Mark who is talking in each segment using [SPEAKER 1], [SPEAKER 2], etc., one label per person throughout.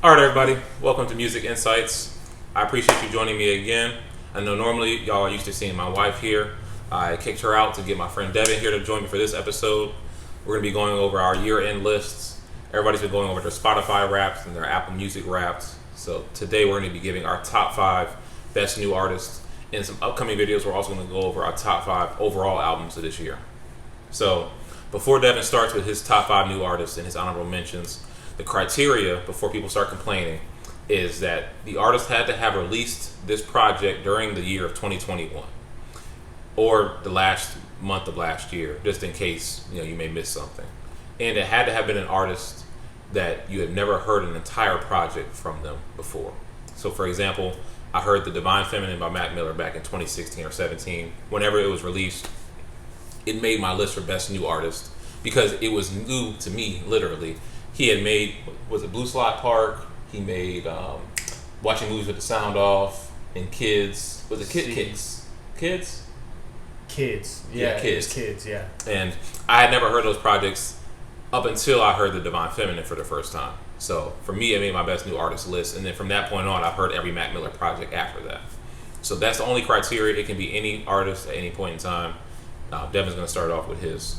[SPEAKER 1] All right, everybody. Welcome to Music InSights. I appreciate you joining me again. I know normally y'all are used to seeing my wife here. I kicked her out to get my friend Devin here to join me for this episode. We're going to be going over our year-end lists. Everybody's been going over their Spotify Wraps and their Apple Music Wraps. So today we're going to be giving our top 5 best new artists. In some upcoming videos, we're also going to go over our top 5 overall albums of this year. So before Devin starts with his top 5 new artists and his honorable mentions, the criteria before people start complaining is that the artist had to have released this project during the year of 2021 or the last month of last year, just in case you may miss something. And it had to have been an artist that you had never heard an entire project from them before. So for example, I heard The Divine Feminine by Mac Miller back in 2016 or 17. Whenever it was released, it made my list for best new artist because it was new to me, literally. He had made, was it Blue Slot Park? He made Watching Movies with the Sound Off and Kids. Was it Kids?
[SPEAKER 2] Kids. Yeah,
[SPEAKER 1] Kids.
[SPEAKER 2] Kids, yeah.
[SPEAKER 1] And I had never heard those projects up until I heard The Divine Feminine for the first time. So for me, it made my best new artist list. And then from that point on, I've heard every Mac Miller project after that. So that's the only criteria. It can be any artist at any point in time. Devin's going to start off with his.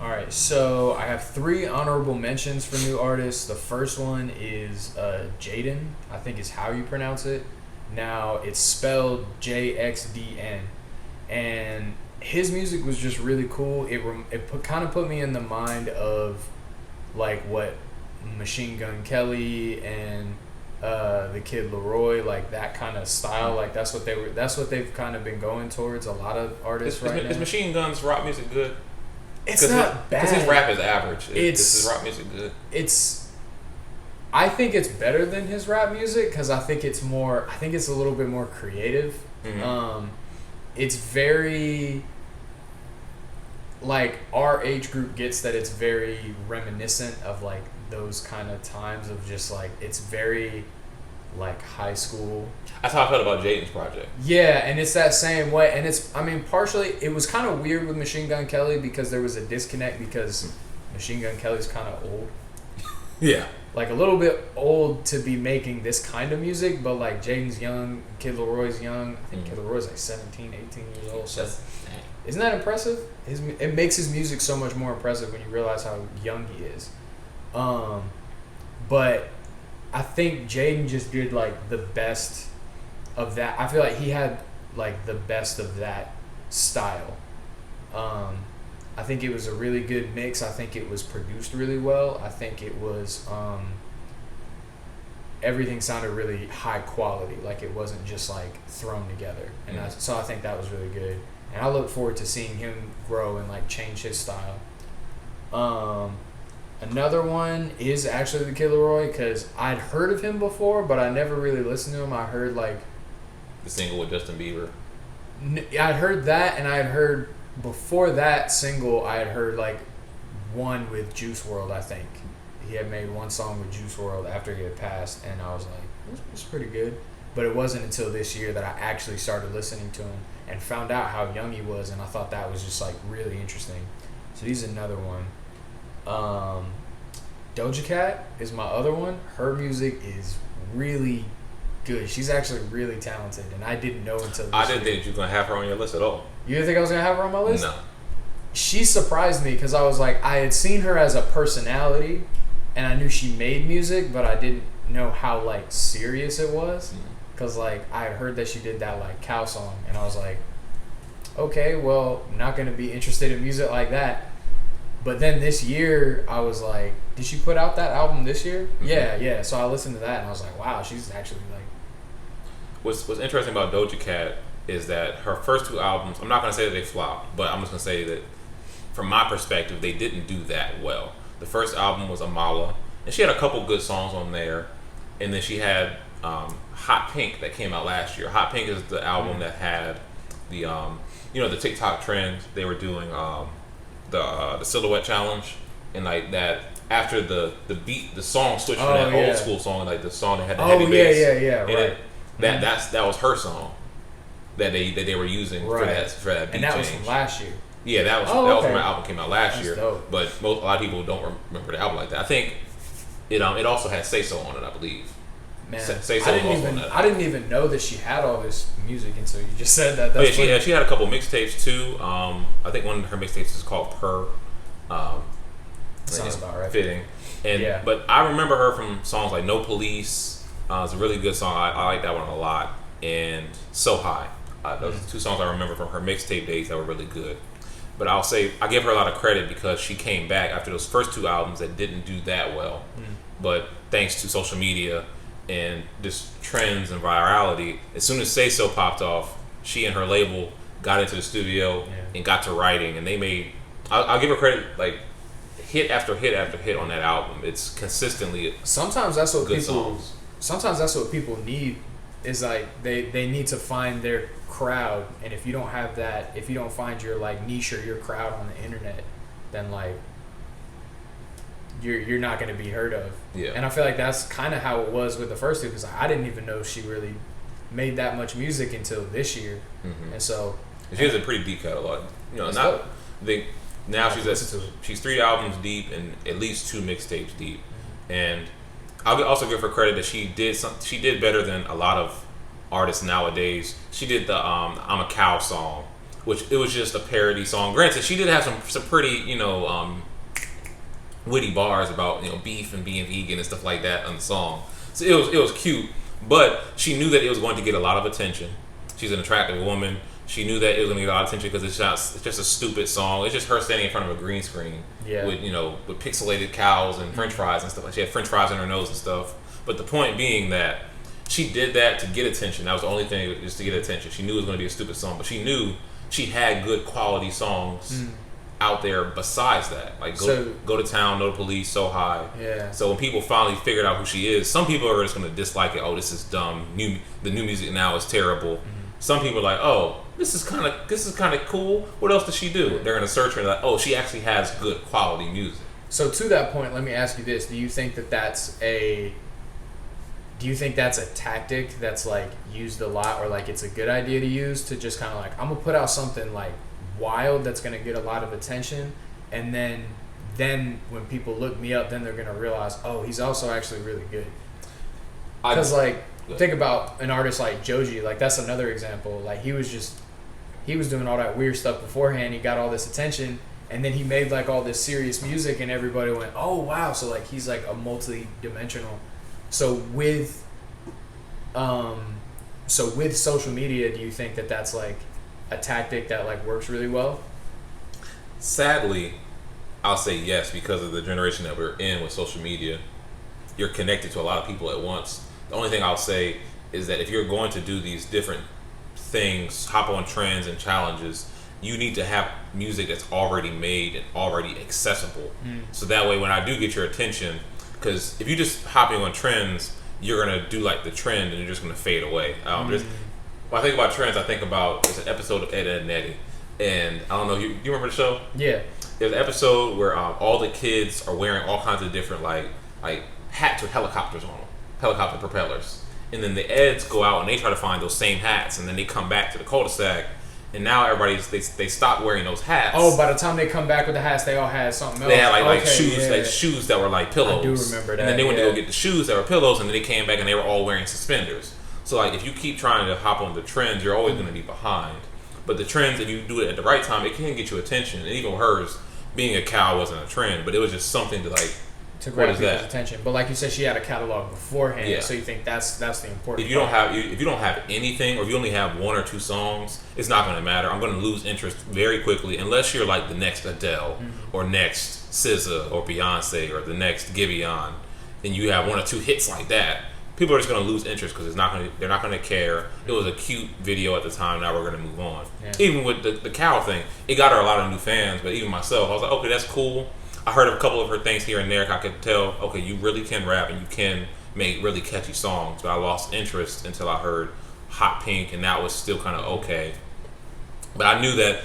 [SPEAKER 2] All right, so I have 3 honorable mentions for new artists. The first one is Jxdn, I think is how you pronounce it. Now, it's spelled Jxdn. And his music was just really cool. It kind of put me in the mind of like what Machine Gun Kelly and the kid Laroi, like that kind of style. Like that's what they've kind of been going towards. A lot of artists right now.
[SPEAKER 1] Is Machine Gun's rock music good?
[SPEAKER 2] It's not bad.
[SPEAKER 1] Because his rap is average. Is his rap music good?
[SPEAKER 2] I think it's better than his rap music because I think it's a little bit more creative. Mm-hmm. It's very, like, our age group gets that it's very reminiscent of, like, those kind of times of just, like, it's very, like, high school.
[SPEAKER 1] That's how I felt about Jxdn's project.
[SPEAKER 2] Yeah, and it's that same way. And partially, it was kind of weird with Machine Gun Kelly because there was a disconnect because Machine Gun Kelly's kind of old.
[SPEAKER 1] Yeah.
[SPEAKER 2] Like, a little bit old to be making this kind of music, but, like, Jxdn's young, Kid Laroi's young. I think Kid Laroi's, like, 17, 18 years old. So isn't that impressive? It makes his music so much more impressive when you realize how young he is. But I think Jxdn just did, like, the best of that. I feel like he had, like, the best of that style. I think it was a really good mix. I think it was produced really well. I think it was everything sounded really high quality. Like it wasn't just like thrown together. And so I think that was really good. And I look forward to seeing him grow and like change his style. Another one is actually the Kid Laroi because I'd heard of him before, but I never really listened to him. I heard like
[SPEAKER 1] the single with Justin Bieber.
[SPEAKER 2] I'd heard that, and I had heard before that single. I had heard like one with Juice WRLD. I think he had made one song with Juice WRLD after he had passed, and I was like, "It's pretty good." But it wasn't until this year that I actually started listening to him and found out how young he was, and I thought that was just like really interesting. So he's another one. Doja Cat is my other one. Her music is really good. She's actually really talented, and I didn't know until this
[SPEAKER 1] I didn't think you were going to have her on your list at all.
[SPEAKER 2] You didn't think I was going to have her on my list?
[SPEAKER 1] No.
[SPEAKER 2] She surprised me because I was like, I had seen her as a personality, and I knew she made music, but I didn't know how, like, serious it was. Because, like, I had heard that she did that, like, cow song, and I was like, okay, well, I'm not going to be interested in music like that. But then this year, I was like, did she put out that album this year? Mm-hmm. Yeah. So I listened to that, and I was like, wow, she's actually, like...
[SPEAKER 1] What's interesting about Doja Cat is that her first 2 albums, I'm not going to say that they flopped, but I'm just going to say that from my perspective, they didn't do that well. The first album was Amala, and she had a couple good songs on there, and then she had Hot Pink that came out last year. Hot Pink is the album that had the, the TikTok trend. They were doing the silhouette challenge, and like that after the beat, the song switched from that old school song, like the song that had the heavy bass.
[SPEAKER 2] Right.
[SPEAKER 1] That was her song that they were using for that beat
[SPEAKER 2] and that
[SPEAKER 1] change.
[SPEAKER 2] was from last year.
[SPEAKER 1] Yeah, that was when my album came out last year.
[SPEAKER 2] Dope.
[SPEAKER 1] But a lot of people don't remember the album like that. I think It also had Say So on it, I believe.
[SPEAKER 2] Man,
[SPEAKER 1] Say So
[SPEAKER 2] I didn't even know that she had all this music until you just said that. That's
[SPEAKER 1] she had a couple mixtapes too. I think one of her mixtapes is called Per.
[SPEAKER 2] Sounds about right.
[SPEAKER 1] Fitting. And but I remember her from songs like No Police. It's a really good song. I like that one a lot. And So High. Those are two songs I remember from her mixtape days that were really good. But I'll say I give her a lot of credit because she came back after those first two albums that didn't do that well. But thanks to social media and just trends and virality, as soon as Say So popped off, she and her label got into the studio and got to writing, and they made. I'll give her credit, like hit after hit after hit on that album. It's consistently.
[SPEAKER 2] Sometimes that's what
[SPEAKER 1] good
[SPEAKER 2] people.
[SPEAKER 1] songs.
[SPEAKER 2] Sometimes that's what people need. Is like they need to find their crowd, and if you don't have that, if you don't find your like niche or your crowd on the internet, then like you're not going to be heard of.
[SPEAKER 1] Yeah.
[SPEAKER 2] And I feel like that's kind of how it was with the first two, because I didn't even know she really made that much music until this year. And so
[SPEAKER 1] she has a pretty deep catalog. You know, not I think now she's 3 albums deep and at least 2 mixtapes deep. And I'll also give her credit that she did better than a lot of artists nowadays. She did the I'm a Cow song, which it was just a parody song. Granted, she did have some pretty, witty bars about, beef and being vegan and stuff like that on the song. So it was cute, but she knew that it was going to get a lot of attention. She's an attractive woman. She knew that it was going to get a lot of attention because it's just a stupid song. It's just her standing in front of a green screen with pixelated cows and French fries and stuff. She had French fries in her nose and stuff. But the point being that she did that to get attention. That was the only thing, just to get attention. She knew it was going to be a stupid song, but she knew she had good quality songs out there besides that. Like Go to Town, No Police, So High.
[SPEAKER 2] Yeah.
[SPEAKER 1] So when people finally figured out who she is, some people are just going to dislike it. Oh, this is dumb. The new music now is terrible. Some people are like, oh, this is kind of cool. What else does she do? They're gonna search her and like, oh, she actually has good quality music.
[SPEAKER 2] So to that point, let me ask you this: do you think that's a tactic that's like used a lot, or like it's a good idea to use to just kind of like, I'm gonna put out something like wild that's gonna get a lot of attention, and then when people look me up, then they're gonna realize, oh, he's also actually really good. Because think about an artist like Joji, like that's another example. Like he was doing all that weird stuff beforehand. He got all this attention, and then he made like all this serious music, and everybody went, "Oh wow!" So like he's like a multi-dimensional. So with social media, do you think that that's like a tactic that like works really well?
[SPEAKER 1] Sadly, I'll say yes, because of the generation that we're in with social media. You're connected to a lot of people at once. The only thing I'll say is that if you're going to do these different things, hop on trends and challenges, you need to have music that's already made and already accessible. So that way when I do get your attention, because if you just hopping on trends, you're going to do like the trend and you're just going to fade away. When I think about trends, I think about there's an episode of Ed, Edd n Eddy. And I don't know, you remember the show?
[SPEAKER 2] Yeah.
[SPEAKER 1] There's an episode where all the kids are wearing all kinds of different like hats with helicopters on them. Helicopter propellers, and then the Eds go out and they try to find those same hats, and then they come back to the cul-de-sac, and now they stop wearing those hats.
[SPEAKER 2] Oh, by the time they come back with the hats, they all had something else.
[SPEAKER 1] They had like shoes that were like pillows.
[SPEAKER 2] I do remember that.
[SPEAKER 1] And then they went to go get the shoes that were pillows, and then they came back and they were all wearing suspenders. So like if you keep trying to hop on the trends, you're always going to be behind. But the trends, if you do it at the right time, it can get you attention. And even with hers, being a cow wasn't a trend, but it was just something to like.
[SPEAKER 2] To grab people's attention, but like you said, she had a catalog beforehand, so you think that's the important part. If you
[SPEAKER 1] don't have anything, or if you only have 1 or 2 songs, it's not going to matter. I'm going to lose interest very quickly unless you're like the next Adele or next SZA or Beyonce or the next Giveon, and you have 1 or 2 hits like that. People are just going to lose interest because they're not going to care. It was a cute video at the time. Now we're going to move on. Even with the cow thing, it got her a lot of new fans. But even myself, I was like, okay, that's cool. I heard a couple of her things here and there. I could tell, okay, you really can rap and you can make really catchy songs. But I lost interest until I heard Hot Pink, and that was still kind of okay. But I knew that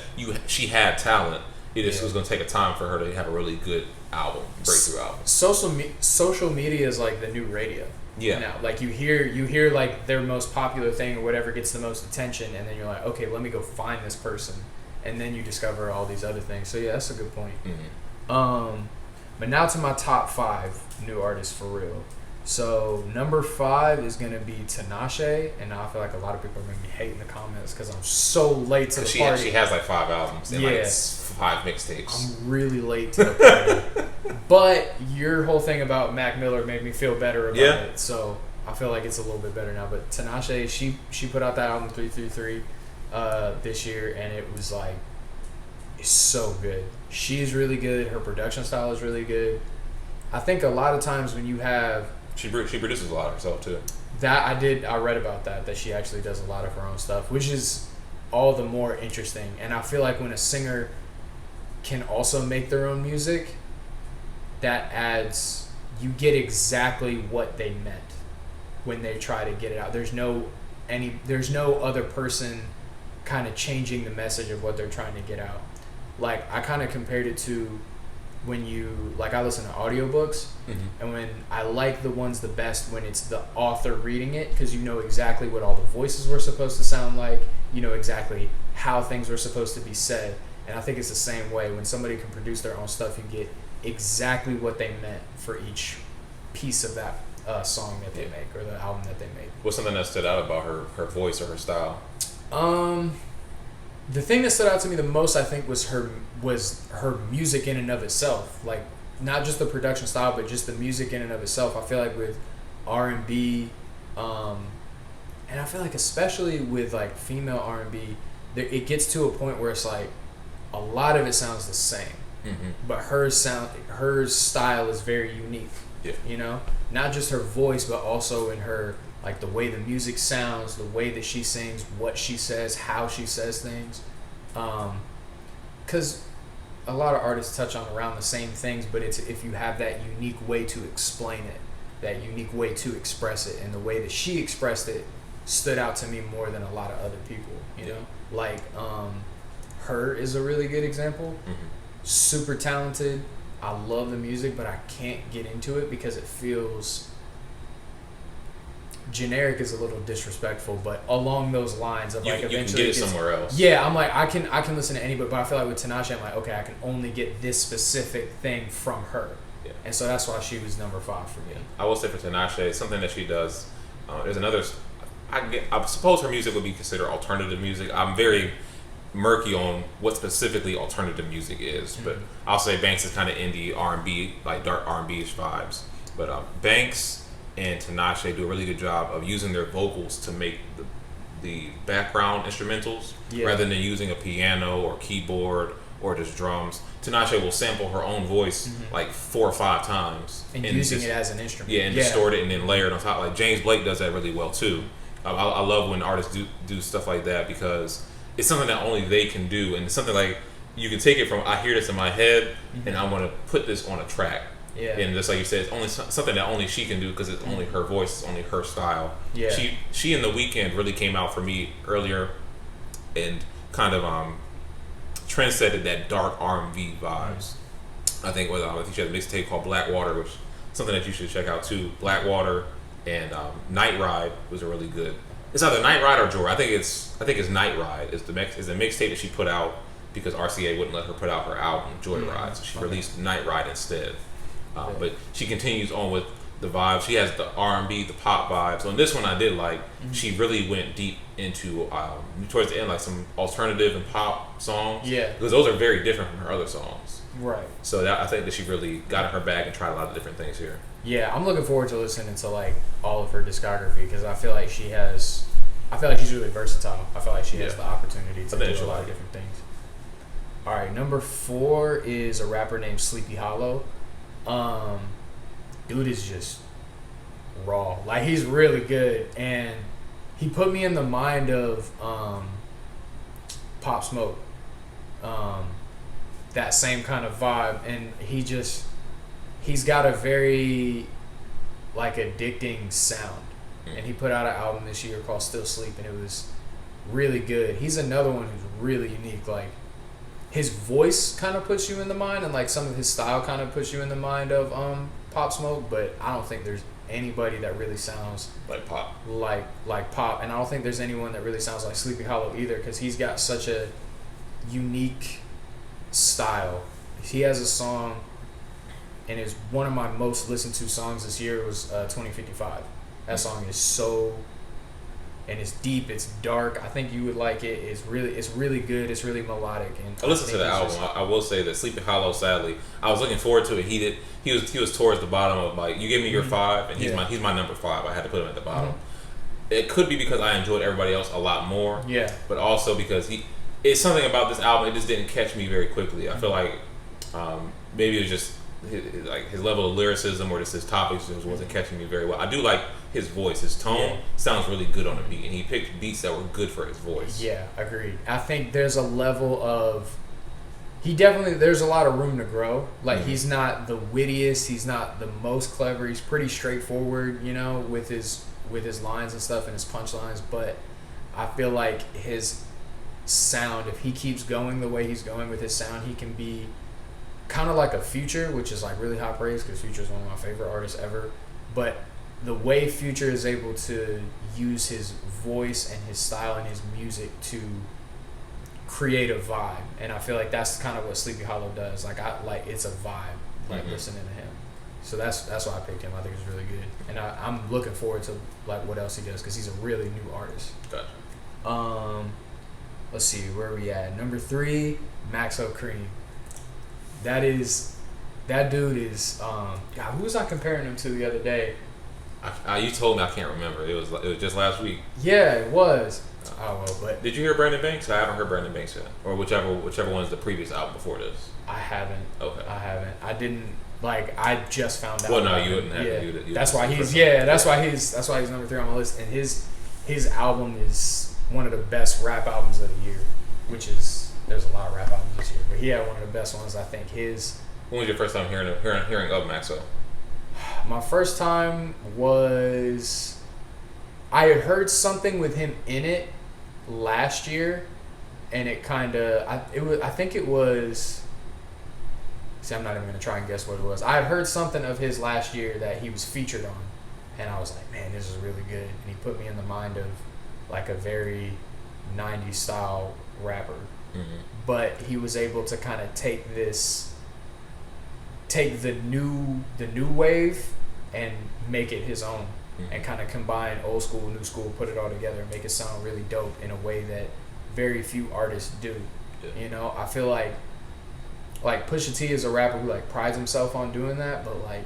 [SPEAKER 1] she had talent. It just was going to take a time for her to have a really good album, breakthrough album.
[SPEAKER 2] Social media is like the new radio.
[SPEAKER 1] Yeah.
[SPEAKER 2] Now, like you hear like their most popular thing or whatever gets the most attention, and then you're like, okay, let me go find this person, and then you discover all these other things. So yeah, that's a good point. But now to my top 5 new artists for real. So number 5 is gonna be Tinashe, and now I feel like a lot of people are gonna be hating the comments because I'm so late to the party.
[SPEAKER 1] She has like 5 albums and like 5 mixtapes.
[SPEAKER 2] I'm really late to the party. But your whole thing about Mac Miller made me feel better about it, so I feel like it's a little bit better now. But Tinashe, she put out that album 333 this year, and it was like, it's so good. She's really good. Her production style is really good. I think a lot of times when you have
[SPEAKER 1] she produces a lot herself too.
[SPEAKER 2] I read about that she actually does a lot of her own stuff, which is all the more interesting. And I feel like when a singer can also make their own music, that adds, you get exactly what they meant when they try to get it out. There's no other person kind of changing the message of what they're trying to get out. Like, I kind of compared it to when I listen to audiobooks, and when I like the ones the best when it's the author reading it, because you know exactly what all the voices were supposed to sound like, you know exactly how things were supposed to be said. And I think it's the same way when somebody can produce their own stuff. You get exactly what they meant for each piece of that song that they make, or the album that they make.
[SPEAKER 1] What's something that stood out about her voice or her style?
[SPEAKER 2] The thing that stood out to me the most, I think, was her music in and of itself. Like, not just the production style, but just the music in and of itself. I feel like with R&B, and I feel like especially with like female R&B, it gets to a point where it's like a lot of it sounds the same, but her style is very unique.
[SPEAKER 1] Yeah.
[SPEAKER 2] You know, not just her voice, but also in her, like, the way the music sounds, the way that she sings, what she says, how she says things. Because a lot of artists touch on around the same things, but it's if you have that unique way to explain it, that unique way to express it, and the way that she expressed it stood out to me more than a lot of other people, you know? Like, Her is a really good example. Super talented. I love the music, but I can't get into it because it feels... generic is a little disrespectful, but along those lines of like eventually
[SPEAKER 1] you can get it somewhere else.
[SPEAKER 2] Yeah, I'm like, I can listen to anybody, but I feel like with Tinashe, I'm like, okay, I can only get this specific thing from her. Yeah. And so that's why she was number 5 for me.
[SPEAKER 1] I will say for Tinashe, something that she does, there's another, I suppose her music would be considered alternative music. I'm very murky on what specifically alternative music is, but I'll say Banks is kind of indie R&B, like dark R&B-ish vibes. But Banks and Tinashe do a really good job of using their vocals to make the background instrumentals rather than using a piano or keyboard or just drums. Tinashe will sample her own voice like 4 or 5 times
[SPEAKER 2] and using it as an instrument.
[SPEAKER 1] Yeah, and distort it and then layer it on top. Like James Blake does that really well too. I love when artists do stuff like that because it's something that only they can do, and it's something like you can take it from I hear this in my head and I want to put this on a track. Yeah. And just like you said, it's only something that only she can do because it's only her voice, it's only her style. Yeah. She in The Weeknd really came out for me earlier and kind of trendsetted that dark R&B vibes. I think she had a mixtape called Blackwater, which is something that you should check out too. Blackwater and Night Ride was a really good. It's either Night Ride or Joy. I think it's Night Ride is the mixtape that she put out because RCA wouldn't let her put out her album Joyride, so she released Night Ride instead. But she continues on with the vibes. She has the R&B, the pop vibes. So on this one, I did like. She really went deep into towards the end, like some alternative and pop songs. Yeah, because those are very different from her other songs. Right. So I think that she really got in her bag and tried a lot of different things here.
[SPEAKER 2] Yeah, I'm looking forward to listening to like all of her discography because I feel like she's really versatile. I feel like she has the opportunity to do a lot of different things. All right, number 4 is a rapper named Sleepy Hollow. Dude is just raw. Like, he's really good, and he put me in the mind of Pop Smoke. That same kind of vibe, and he's got a very like addicting sound. And he put out an album this year called Still Sleep, and it was really good. He's another one who's really unique. Like, his voice kind of puts you in the mind, and like some of his style kind of puts you in the mind of Pop Smoke, but I don't think there's anybody that really sounds
[SPEAKER 1] like Pop.
[SPEAKER 2] Like Pop, and I don't think there's anyone that really sounds like Sleepy Hollow either, because he's got such a unique style. He has a song, and it's one of my most listened to songs this year was 2055. That song is so, and it's deep, it's dark. I think you would like it. It's really good. It's really melodic. And
[SPEAKER 1] I listened to the album. I will say that Sleepy Hollow, sadly, I was looking forward to it. He was towards the bottom of, like, you gave me your 5, and he's my number 5. I had to put him at the bottom. It could be because I enjoyed everybody else a lot more. Yeah. But also because it's something about this album, it just didn't catch me very quickly. I feel like maybe it was just his level of lyricism or just his topics just wasn't catching me very well. I do like his voice. His tone sounds really good on the beat, and he picked beats that were good for his voice. Yeah, agreed. I think there's a level of there's a lot of room to grow. Like, he's not the wittiest, he's not the most clever. He's pretty straightforward, you know, with his lines and stuff and his punchlines, but I feel like his sound, if he keeps going the way he's going with his sound, he can be kind of like a Future, which is like really high praise because Future is one of my favorite artists ever. But the way Future is able to use his voice and his style and his music to create a vibe, and I feel like that's kind of what Sleepy Hollow does. It's a vibe, listening to him. So that's why I picked him. I think it's really good, and I'm looking forward to like what else he does because he's a really new artist. Gotcha. Let's see, where are we at? Number 3, Maxo Kream. That dude is God. Who was I comparing him to the other day? You told me, I can't remember. It was just last week. Yeah, it was. Oh well, but
[SPEAKER 2] did you hear Brandon Banks? I haven't heard Brandon Banks yet, or whichever one is the previous album before this. I haven't. Okay. I haven't. I didn't. Like, I just found out.
[SPEAKER 1] Well, no, you wouldn't have. Yeah.
[SPEAKER 2] That's why he's number 3 on my list, and his album is one of the best rap albums of the year, which is, there's a lot of rap albums this year, but he had one of the best ones. I think his.
[SPEAKER 1] When was your first time hearing of Maxo?
[SPEAKER 2] My first time was, I had heard something with him in it last year, and it kind of, I think it was. See, I'm not even going to try and guess what it was. I had heard something of his last year that he was featured on, and I was like, man, this is really good. And he put me in the mind of like a very 90s style rapper. Mm-hmm. But he was able to kind of take the new wave and make it his own, and kind of combine old school, new school, put it all together and make it sound really dope in a way that very few artists do. Yeah. You know, I feel like Pusha T is a rapper who like prides himself on doing that, but like,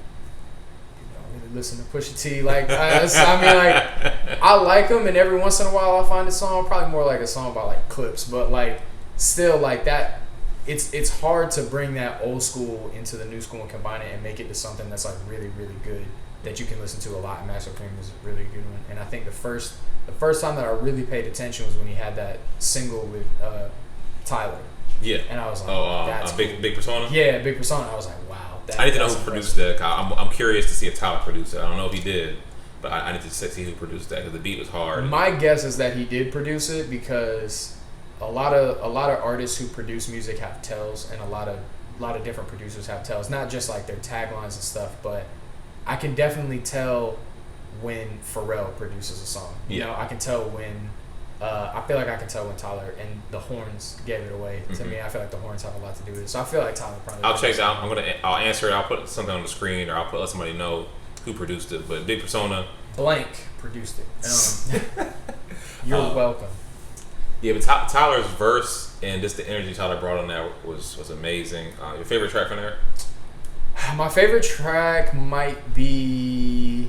[SPEAKER 2] you don't really listen to Pusha T. Like, I like him, and every once in a while I find a song, probably more like a song about like Clips, but like still like that. It's hard to bring that old school into the new school and combine it and make it to something that's like really, really good that you can listen to a lot. And Maxo Kream is a really good one. And I think the first time that I really paid attention was when he had that single with Tyler. Yeah. And I was like, that's cool.
[SPEAKER 1] Big Persona?
[SPEAKER 2] Yeah, Big Persona. I was like, wow.
[SPEAKER 1] I need to know who produced that. I'm curious to see if Tyler produced it. I don't know if he did, but I need to see who produced that because the beat was hard.
[SPEAKER 2] My guess is that he did produce it because a lot of artists who produce music have tells, and a lot of different producers have tells. Not just like their taglines and stuff, but I can definitely tell when Pharrell produces a song. You know, I can tell when. I feel like I can tell when Tyler and the horns gave it away. To me, I feel like the horns have a lot to do with it. So I feel like Tyler probably.
[SPEAKER 1] I'll check it out. I'll answer it. I'll put something on the screen, or let somebody know who produced it. But Big Persona.
[SPEAKER 2] Blank produced it. You're welcome.
[SPEAKER 1] Yeah, but Tyler's verse and just the energy Tyler brought on that was amazing. Your favorite track from there?
[SPEAKER 2] My favorite track might be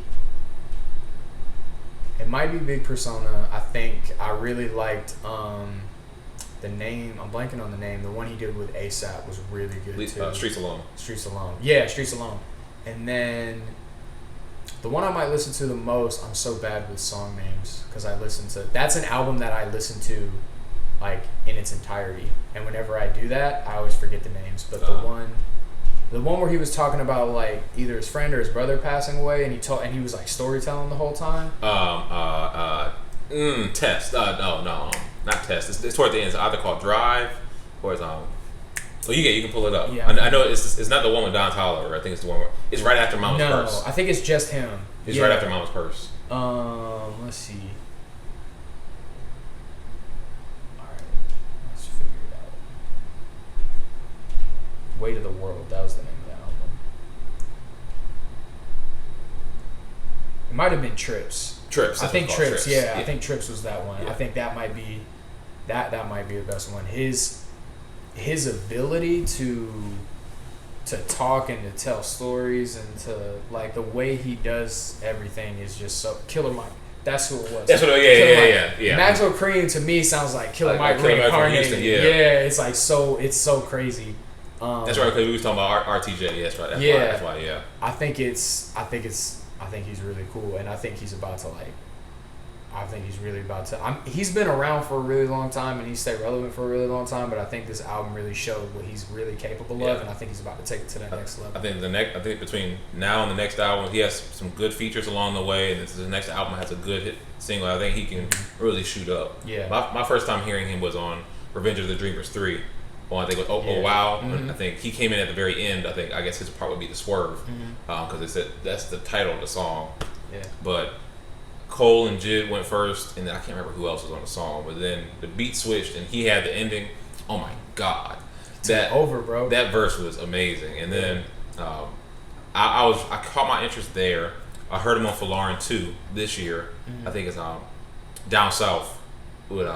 [SPEAKER 2] Big Persona. I think I really liked the name. I'm blanking on the name. The one he did with ASAP was really good too.
[SPEAKER 1] Streets Alone.
[SPEAKER 2] Streets Alone. Yeah, Streets Alone. And then the one I might listen to the most, I'm so bad with song names because that's an album that I listen to like in its entirety, and whenever I do that I always forget the names, but the one where he was talking about like either his friend or his brother passing away, and he was like storytelling the whole time.
[SPEAKER 1] Test. No, not Test. It's toward the end. It's either called Drive or it's you can pull it up. Yeah, I know it's not the one with Don Toliver. I think it's the one where it's right after Mama's Purse.
[SPEAKER 2] No, I think it's just him.
[SPEAKER 1] It's right after Mama's Purse.
[SPEAKER 2] Let's see. All right, let's figure it out. Weight of the World. That was the name of the album. It might have been Trips.
[SPEAKER 1] Trips.
[SPEAKER 2] I think Trips. Yeah,
[SPEAKER 1] yeah,
[SPEAKER 2] I think Trips was that one.
[SPEAKER 1] Yeah.
[SPEAKER 2] I think that might be that might be the best one. His ability to talk and to tell stories and to like the way he does everything is just so Killer Mike. That's who it was.
[SPEAKER 1] That's what. Yeah.
[SPEAKER 2] Maxo Kream to me sounds like Killer Mike
[SPEAKER 1] Killer Mike from
[SPEAKER 2] reincarnated.
[SPEAKER 1] Houston,
[SPEAKER 2] It's like it's so crazy.
[SPEAKER 1] That's right, because we was talking about RTJ. That's right. That's why. Yeah.
[SPEAKER 2] I think he's really cool, and I think he's about to he's really about to. He's been around for a really long time, and he's stayed relevant for a really long time. But I think this album really showed what he's really capable of, and I think he's about to take it to the next level.
[SPEAKER 1] I think between now and the next album, he has some good features along the way, and the next album has a good hit single. I think he can really shoot up.
[SPEAKER 2] Yeah.
[SPEAKER 1] My first time hearing him was on Revenge of the Dreamers 3. Well, I think it was Oh Wow.
[SPEAKER 2] Mm-hmm.
[SPEAKER 1] I think he came in at the very end. I guess his part would be the swerve, because it said that's the title of the song.
[SPEAKER 2] Yeah.
[SPEAKER 1] But Cole and Jid went first, and then I can't remember who else was on the song. But then the beat switched, and he had the ending. Oh my God,
[SPEAKER 2] bro.
[SPEAKER 1] That verse was amazing. And then I caught my interest there. I heard him on Falarin 2 this year. I think it's Down South with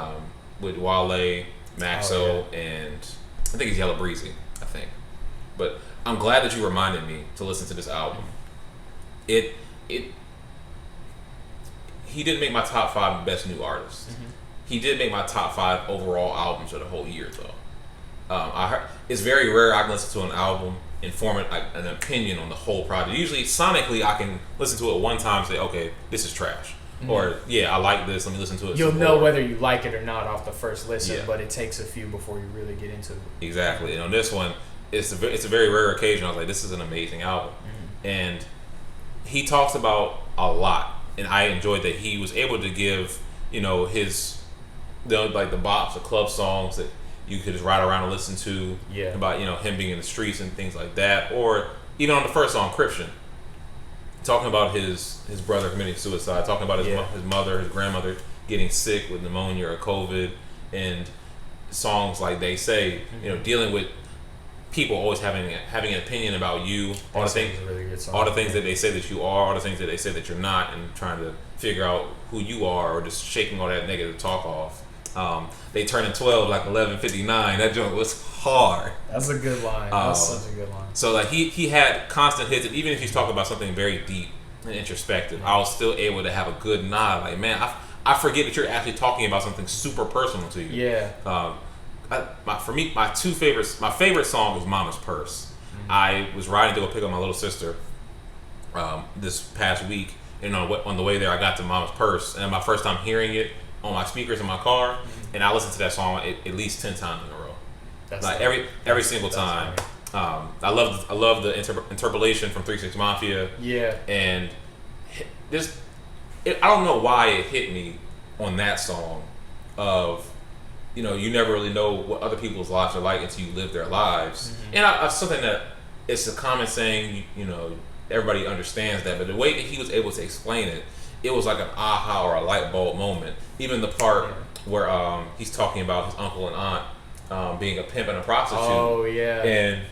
[SPEAKER 1] Wale, Maxo, and I think it's Yellow Breezy. I think, but I'm glad that you reminded me to listen to this album. He didn't make my top 5 best new artists. He did make my top 5 overall albums of the whole year, though. I heard it's very rare I can listen to an album and form an opinion on the whole project. Usually, sonically, I can listen to it one time and say, okay, this is trash. Or, I like this, let me listen to it.
[SPEAKER 2] You'll know whether you like it or not off the first listen,
[SPEAKER 1] Yeah.
[SPEAKER 2] but it takes a few before you really get into it.
[SPEAKER 1] Exactly. And on this one, it's a very rare occasion. I was like, this is an amazing album. And he talks about a lot. And I enjoyed that he was able to give, the bops, the club songs that you could just ride around and listen to.
[SPEAKER 2] Yeah.
[SPEAKER 1] About, him being in the streets and things like that. Or even on the first song, Encryption. Talking about his brother committing suicide. Talking about his mother, his grandmother getting sick with pneumonia or COVID. And songs like They Say, dealing with people always having an opinion about you, all the things, all the things that they say that you are, all the things that they say that you're not, and trying to figure out who you are, or just shaking all that negative talk off. They turning 12 like 11:59. That joint was hard.
[SPEAKER 2] That's a good line. That's such a good line.
[SPEAKER 1] So like he had constant hits, and even if he's talking about something very deep and introspective, I was still able to have a good nod. Like, man, I forget that you're actually talking about something super personal to you.
[SPEAKER 2] Yeah.
[SPEAKER 1] My favorite song was Mama's Purse. I was riding to go pick up my little sister this past week, and on the way there I got to Mama's Purse, and my first time hearing it on my speakers in my car, and I listened to that song at least 10 times in a row. That's like every single time. I love the interpolation from 3 6 Mafia.
[SPEAKER 2] Yeah.
[SPEAKER 1] And I don't know why it hit me on that song of, you never really know what other people's lives are like until you live their lives. And I something that it's a common saying, everybody understands that, but the way that he was able to explain it, it was like an aha or a light bulb moment. Even the part where he's talking about his uncle and aunt being a pimp and a prostitute. Oh, yeah. And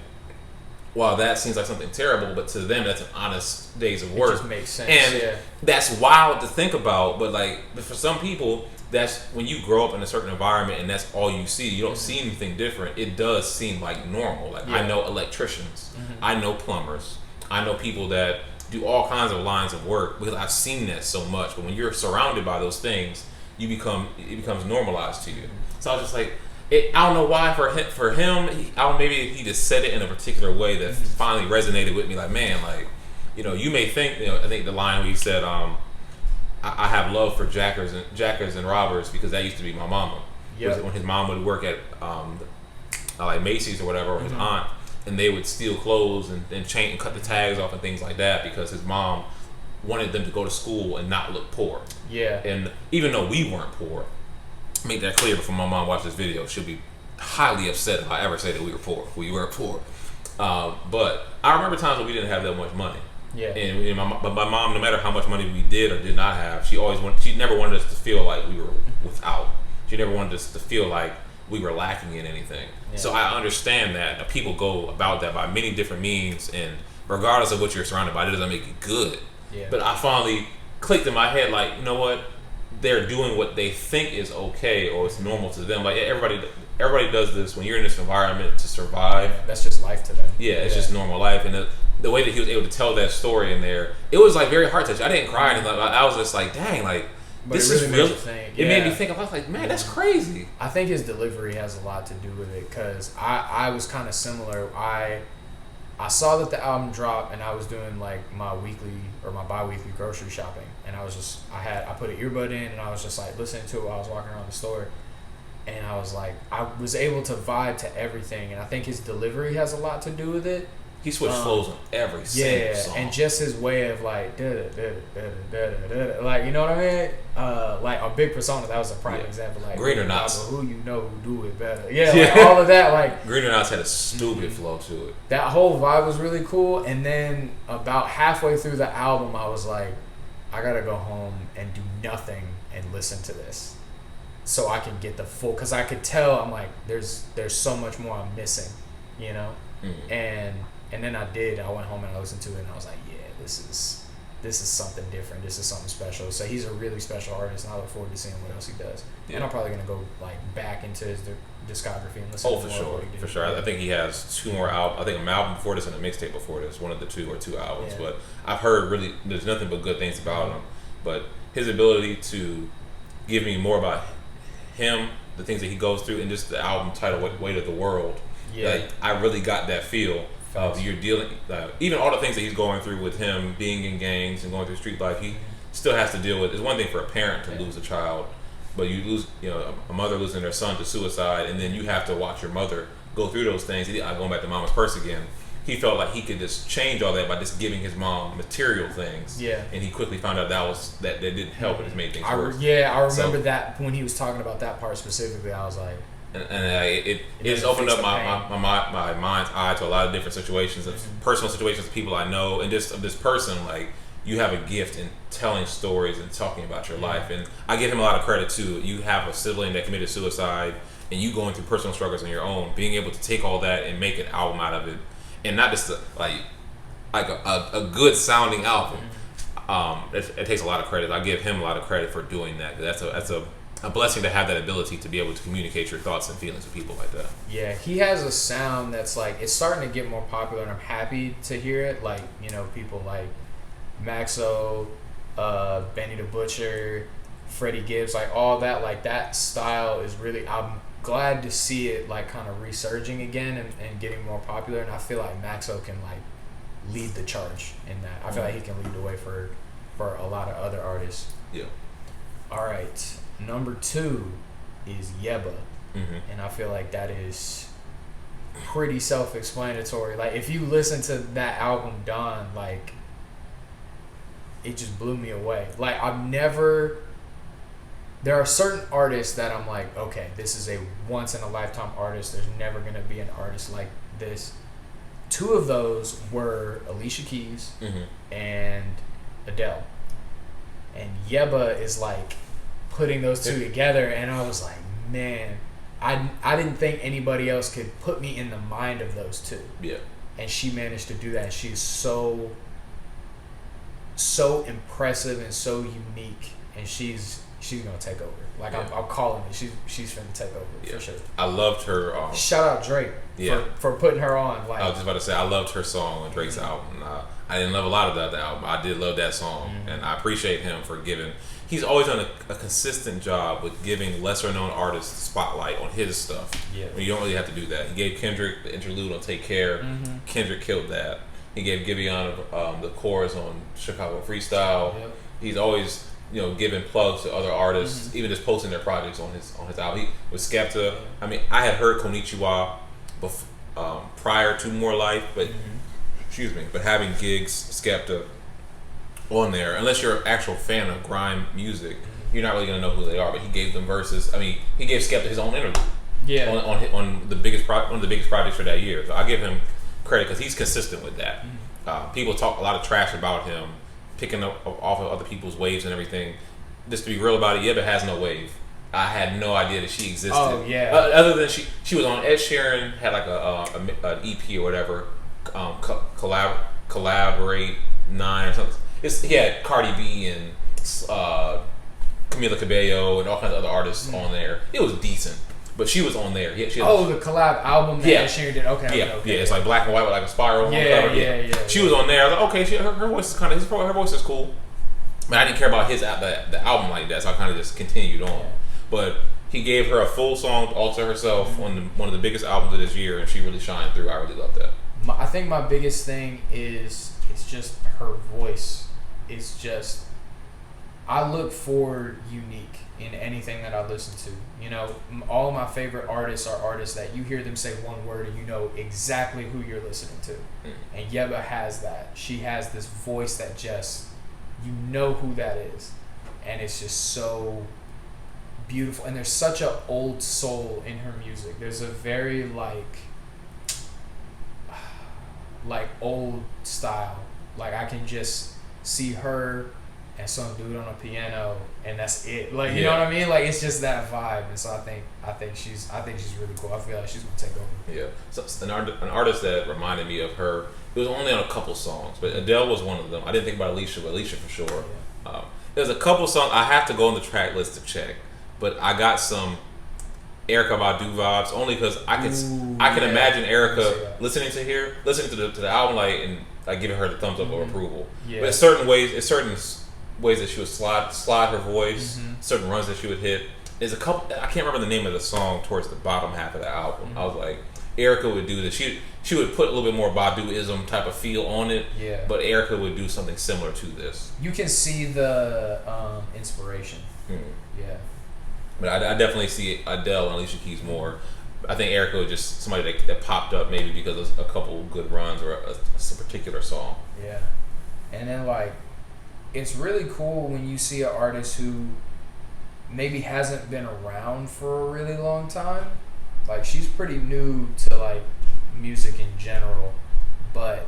[SPEAKER 1] while that seems like something terrible, but to them that's an honest day's of work. It just makes sense. And that's wild to think about, but for some people, that's when you grow up in a certain environment and that's all you see. You don't see anything different. It does seem like normal. I know electricians. I know plumbers. I know people that do all kinds of lines of work because I've seen that so much. But when you're surrounded by those things, it becomes normalized to you. So I was just like, I don't know why for him, maybe he just said it in a particular way that finally resonated with me. Like, man, you may think, I think the line where he said, I have love for jackers and robbers because that used to be my mama. Yep. When his mom would work at like Macy's or whatever, or his aunt, and they would steal clothes and chain and cut the tags off and things like that because his mom wanted them to go to school and not look poor. Yeah. And even though we weren't poor, make that clear before my mom watched this video, she'll be highly upset if I ever say that we were poor. We weren't poor. But I remember times when we didn't have that much money. Yeah. And my mom, no matter how much money we did or did not have, she never wanted us to feel like we were without. She never wanted us to feel like we were lacking in anything. Yeah. So I understand that people go about that by many different means, and regardless of what you're surrounded by, it doesn't make it good. Yeah. But I finally clicked in my head, like, you know what? They're doing what they think is okay or it's normal to them. Like everybody does this when you're in this environment to survive.
[SPEAKER 2] That's just life to them.
[SPEAKER 1] Yeah, it's just normal life. And the way that he was able to tell that story in there, it was like very heart touching. I didn't cry anything. I was just like, dang, like
[SPEAKER 2] but
[SPEAKER 1] this
[SPEAKER 2] really
[SPEAKER 1] is real.
[SPEAKER 2] It
[SPEAKER 1] made me think. I was like, man, that's crazy.
[SPEAKER 2] I think his delivery has a lot to do with it because I was kind of similar. I saw that the album dropped and I was doing like my weekly or my bi-weekly grocery shopping, and I put an earbud in and I was just like listening to it while I was walking around the store, and I was like, I was able to vibe to everything, and I think his delivery has a lot to do with it.
[SPEAKER 1] He switched flows on every single song.
[SPEAKER 2] And just his way of like like, you know what I mean? Like a Big Persona, that was a prime example. Like
[SPEAKER 1] Green or Knots,
[SPEAKER 2] who you know who do it better. Like all of that. Like
[SPEAKER 1] Green or Knots had a stupid flow to it.
[SPEAKER 2] That whole vibe was really cool. And then about halfway through the album, I was like, I gotta go home and do nothing and listen to this, so I can get the full. Because I could tell, I'm like, there's so much more I'm missing, you know. And then I did. I went home and I listened to it, and I was like, yeah, this is something different. This is something special. So he's a really special artist, and I look forward to seeing what else he does. Yeah. And I'm probably gonna go like back into his discography and listen.
[SPEAKER 1] For sure. I think he has 2 more albums. I think an album before this and a mixtape before this. One of the 2 or 2 albums. Yeah. But I've heard really, there's nothing but good things about him. But his ability to give me more about him, the things that he goes through, and just the album title, Weight of the World. Yeah. Like, I really got that feel. You're dealing, even all the things that he's going through with him being in gangs and going through street life, he still has to deal with. It's one thing for a parent to lose a child, but you lose, a mother losing their son to suicide, and then you have to watch your mother go through those things. Going back to Mama's Purse again, he felt like he could just change all that by just giving his mom material things. Yeah, and he quickly found out that didn't help. It just made things worse.
[SPEAKER 2] I remember that when he was talking about that part specifically. I was like.
[SPEAKER 1] And it just opened up my mind's eye to a lot of different situations, personal situations of people I know, and just of this person. Like, you have a gift in telling stories and talking about your life, and I give him a lot of credit too. You have a sibling that committed suicide, and you going through personal struggles on your own, being able to take all that and make an album out of it, and not just like a good sounding album. It takes a lot of credit. I give him a lot of credit for doing that. That's a blessing to have that ability to be able to communicate your thoughts and feelings with people like that.
[SPEAKER 2] Yeah, he has a sound that's like, it's starting to get more popular, and I'm happy to hear it. Like, people like Maxo, Benny the Butcher, Freddie Gibbs, like all that, like that style is really, I'm glad to see it like kind of resurging again and getting more popular. And I feel like Maxo can like lead the charge in that. I feel like he can lead the way for a lot of other artists. Yeah. All right. Number 2 is Yebba, and I feel like that is pretty self-explanatory. Like, if you listen to that album, Dawn, like, it just blew me away. Like, there are certain artists that I'm like, okay, this is a once-in-a-lifetime artist. There's never going to be an artist like this. 2 of those were Alicia Keys and Adele. And Yebba is like putting those 2 together, and I was like, man, I didn't think anybody else could put me in the mind of those 2. Yeah. And she managed to do that. She's so impressive and so unique, and she's gonna take over. Like, I'm calling it. She's gonna take over for sure.
[SPEAKER 1] I loved her.
[SPEAKER 2] Shout out Drake for putting her on. Like,
[SPEAKER 1] I was just about to say, I loved her song on Drake's album. I didn't love a lot of the other album. I did love that song, and I appreciate him for giving. He's always done a consistent job with giving lesser known artists the spotlight on his stuff. Yeah, you don't really have to do that. He gave Kendrick the interlude on Take Care. Kendrick killed that. He gave Giveon the chorus on Chicago Freestyle. Yep. He's always giving plugs to other artists, even just posting their projects on his album. With Skepta, I mean, I had heard Konnichiwa prior to More Life, but but having gigs, Skepta on there, unless you're an actual fan of grime music, you're not really gonna know who they are. But he gave them verses. I mean, he gave Skepta his own interlude. Yeah. On one of the biggest projects for that year. So I give him credit because he's consistent with that. People talk a lot of trash about him, picking up off of other people's waves and everything. Just to be real about it, Yebba has no wave. I had no idea that she existed.
[SPEAKER 2] Oh yeah.
[SPEAKER 1] Other than she was on Ed Sheeran, had like an EP or whatever, collaborate 9 or something. He had Cardi B and Camila Cabello and all kinds of other artists on there. It was decent, but she was on there. Yeah,
[SPEAKER 2] the collab album that Sharon did. Okay,
[SPEAKER 1] yeah, it's like black and white with like a spiral.
[SPEAKER 2] Yeah.
[SPEAKER 1] She was on there. I was like, okay, her voice is her voice is cool. But I didn't care about the album like that, so I kind of just continued on. Yeah. But he gave her a full song all to herself on one of the biggest albums of this year, and she really shined through. I really love that.
[SPEAKER 2] I think my biggest thing is it's just her voice. It's just I look for unique in anything that I listen to. You know, all of my favorite artists are artists that you hear them say one word and you know exactly who you're listening to. And Yebba has that. She has this voice that just, you know who that is. And it's just so beautiful. And there's such an old soul in her music. There's a very like old style. Like I can just see her and some dude on a piano, and that's it. Like you know what I mean? Like it's just that vibe, and so I think she's really cool. I feel like she's gonna take over.
[SPEAKER 1] Yeah, so an artist that reminded me of her. It was only on a couple songs, but Adele was one of them. I didn't think about Alicia, but Alicia for sure. Yeah. There's a couple songs I have to go on the track list to check, but I got some Erykah Badu vibes only because I can imagine Erykah listening to the album and giving her the thumbs up of approval. Yeah. But certain ways that she would slide her voice, certain runs that she would hit. There's a couple. I can't remember the name of the song towards the bottom half of the album. I was like, Erykah would do this. She would put a little bit more Badu-ism type of feel on it. Yeah. But Erykah would do something similar to this.
[SPEAKER 2] You can see the inspiration. Yeah.
[SPEAKER 1] But I definitely see Adele and Alicia Keys more. I think Erykah was just somebody that popped up maybe because of a couple good runs or a particular song.
[SPEAKER 2] Yeah. And then it's really cool when you see an artist who maybe hasn't been around for a really long time. Like she's pretty new to music in general, but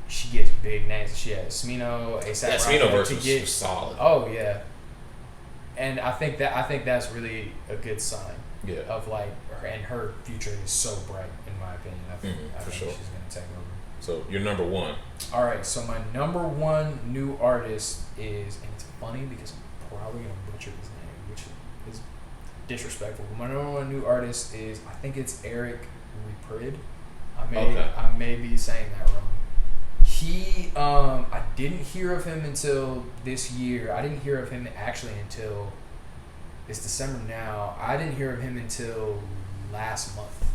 [SPEAKER 2] she gets big names. She had Smino, A$AP Rocky.
[SPEAKER 1] Smino verse was solid.
[SPEAKER 2] Oh yeah. And I think that's really a good sign. Yeah. Of her future is so bright in my opinion. I think
[SPEAKER 1] sure.
[SPEAKER 2] She's gonna take over.
[SPEAKER 1] So you're number one.
[SPEAKER 2] All right. So my number one new artist is, and it's funny because I'm probably gonna butcher his name, which is disrespectful. But my number one new artist is, I think it's Reprid. I may be saying that wrong. He, I didn't hear of him until this year. I didn't hear of him actually until, it's December now. I didn't hear of him until last month.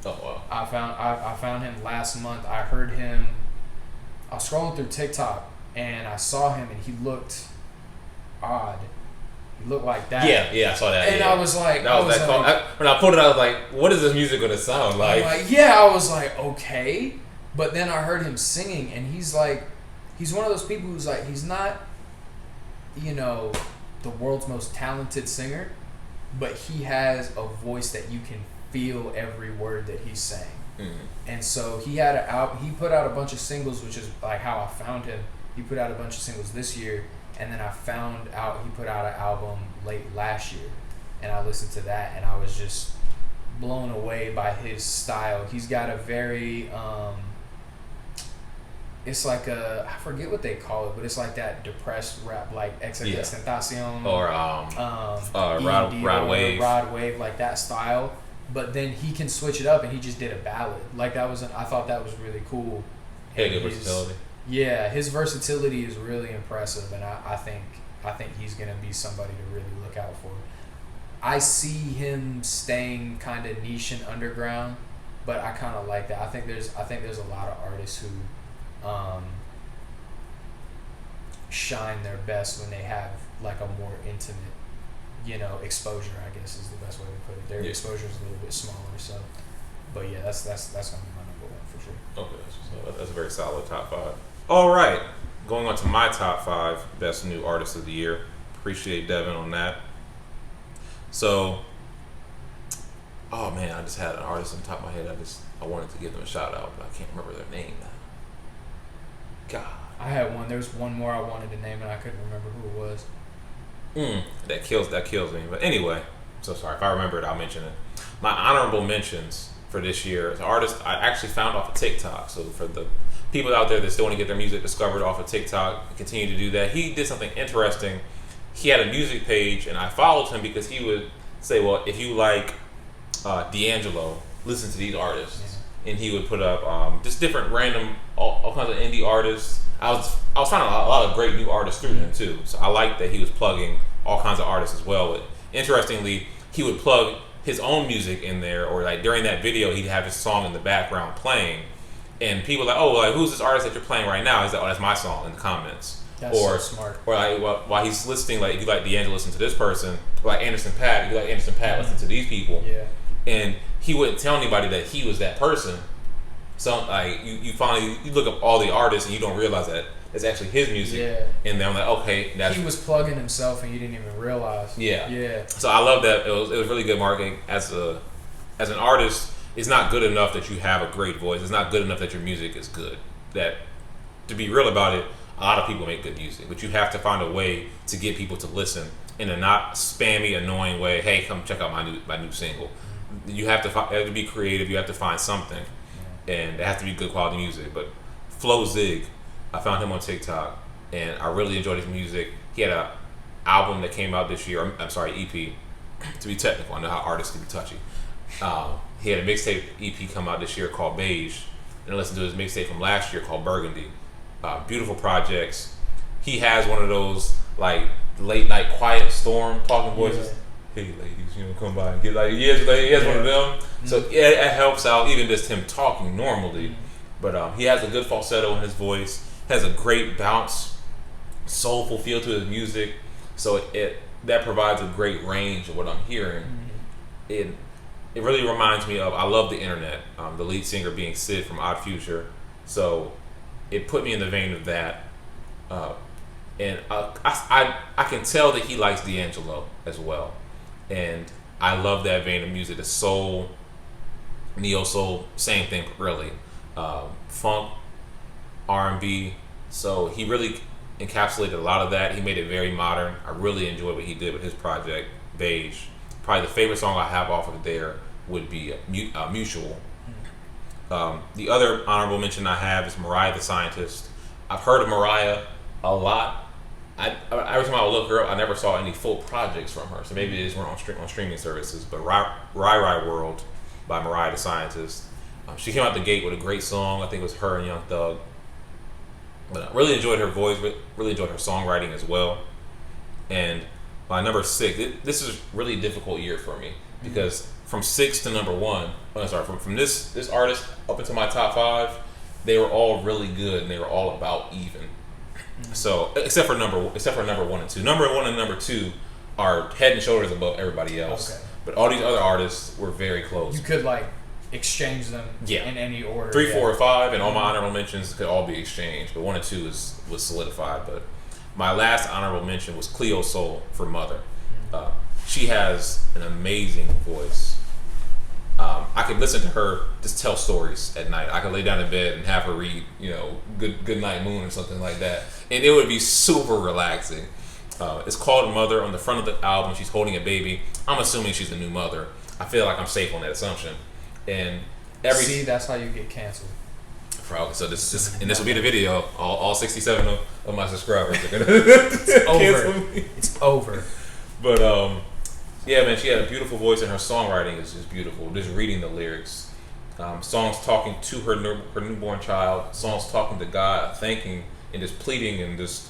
[SPEAKER 1] Oh wow!
[SPEAKER 2] I found him last month. I heard him. I was scrolling through TikTok and I saw him and he looked odd. He looked like that.
[SPEAKER 1] Yeah, I saw that.
[SPEAKER 2] And I was like,
[SPEAKER 1] when I pulled it, I was like, what is this music gonna sound like?
[SPEAKER 2] I was like, okay. But then I heard him singing, and he's one of those people who's he's not, the world's most talented singer, but he has a voice that you can feel every word that he's saying. And so he put out a bunch of singles, which is how I found him. He put out a bunch of singles this year, and then I found out he put out an album late last year, and I listened to that, and I was just blown away by his style. He's got a very it's I forget what they call it, but it's like that depressed rap, like XXXTentacion
[SPEAKER 1] or Rod
[SPEAKER 2] Wave, like that style. But then he can switch it up, and he just did a ballad. I thought that was really cool.
[SPEAKER 1] Good versatility.
[SPEAKER 2] Yeah, his versatility is really impressive, and I think he's gonna be somebody to really look out for. I see him staying kind of niche and underground, but I kind of like that. I think there's a lot of artists who shine their best when they have a more intimate, exposure, I guess is the best way to put it. Their exposure is a little bit smaller, so. But yeah, that's gonna be my number one for sure.
[SPEAKER 1] Okay, that's a very solid top five. All right, going on to my top five best new artists of the year. Appreciate Devin on that. So, oh man, I just had an artist on the top of my head. I wanted to give them a shout out, but I can't remember their name now. God.
[SPEAKER 2] I had one. There's one more I wanted to name, and I couldn't remember who it was.
[SPEAKER 1] That kills me. But anyway, so sorry. If I remember it, I'll mention it. My honorable mentions for this year is an artist I actually found off of TikTok. So for the people out there that still want to get their music discovered off of TikTok, continue to do that. He did something interesting. He had a music page, and I followed him because he would say, well, if you like D'Angelo, listen to these artists. And he would put up just different random, all kinds of indie artists. I was finding a lot of great new artists through him too. So I liked that he was plugging all kinds of artists as well. But interestingly, he would plug his own music in there, or like during that video, he'd have his song in the background playing, and people were like, oh, like who's this artist that you're playing right now? He's like, oh, that's my song in the comments.
[SPEAKER 2] That's so smart.
[SPEAKER 1] Or like while he's listening, like if you like D'Angelo, listen to this person. Or like Anderson .Paak, if you like Anderson .Paak, listen to these people.
[SPEAKER 2] Yeah.
[SPEAKER 1] And he wouldn't tell anybody that he was that person. So like you finally look up all the artists and you don't realize that it's actually his music.
[SPEAKER 2] Yeah.
[SPEAKER 1] And then I'm like, okay, that's
[SPEAKER 2] he was plugging himself and you didn't even realize.
[SPEAKER 1] Yeah.
[SPEAKER 2] Yeah.
[SPEAKER 1] So I love that. It was really good marketing. As an artist, it's not good enough that you have a great voice. It's not good enough that your music is good. That, to be real about it, a lot of people make good music, but you have to find a way to get people to listen in a not spammy, annoying way. Hey, come check out my new single. You have to be creative. You have to find something, and it has to be good quality music. But Flozigg, I found him on TikTok, and I really enjoyed his music. He had a album that came out this year. I'm sorry, EP. To be technical, I know how artists can be touchy. He had a mixtape EP come out this year called Beige, and I listened to his mixtape from last year called Burgundy. Beautiful projects. He has one of those like late night quiet storm talking voices. Yeah. Hey ladies, come by and get like he has one of them. Mm-hmm. So yeah, it helps out even just him talking normally. Mm-hmm. But he has a good falsetto in his voice. Has a great bounce, soulful feel to his music. So that provides a great range of what I'm hearing. Mm-hmm. It really reminds me of, I love the internet. The lead singer being Sid from Odd Future. So it put me in the vein of that. And I can tell that he likes D'Angelo as well. And I love that vein of music. The soul, neo soul, same thing really. Funk, R&B. So he really encapsulated a lot of that. He made it very modern. I really enjoyed what he did with his project, Beige. Probably the favorite song I have off of there would be Mutual. The other honorable mention I have is Mariah the Scientist. I've heard of Mariah a lot. Every time I would look her up, I never saw any full projects from her. So maybe they just weren't on streaming services. But RyRy World by Mariah the Scientist. She came out the gate with a great song. I think it was her and Young Thug. But I really enjoyed her voice. Really enjoyed her songwriting as well. And my number 6, this is a really difficult year for me because from 6 to number 1, from this artist up into my top 5, they were all really good and they were all about even. So except for number 1 and 2. Number 1 and number 2 are head and shoulders above everybody else. Okay. But all these other artists were very close.
[SPEAKER 2] You could like exchange them in any order.
[SPEAKER 1] 3, 4, or 5, and all my honorable mentions could all be exchanged. But 1 and 2 was solidified. But my last honorable mention was Cleo Sol for Mother. She has an amazing voice. I could listen to her just tell stories at night. I could lay down in bed and have her read, Good Night Moon or something like that, and it would be super relaxing. It's called Mother. On the front of the album, she's holding a baby. I'm assuming she's a new mother. I feel like I'm safe on that assumption. And
[SPEAKER 2] see, that's how you get canceled.
[SPEAKER 1] Probably. So this will be the video. All 67 of my subscribers are gonna
[SPEAKER 2] cancel me. It's over.
[SPEAKER 1] But yeah, man, she had a beautiful voice, and her songwriting is just beautiful. Just reading the lyrics, songs talking to her newborn child, songs talking to God, thanking and just pleading and just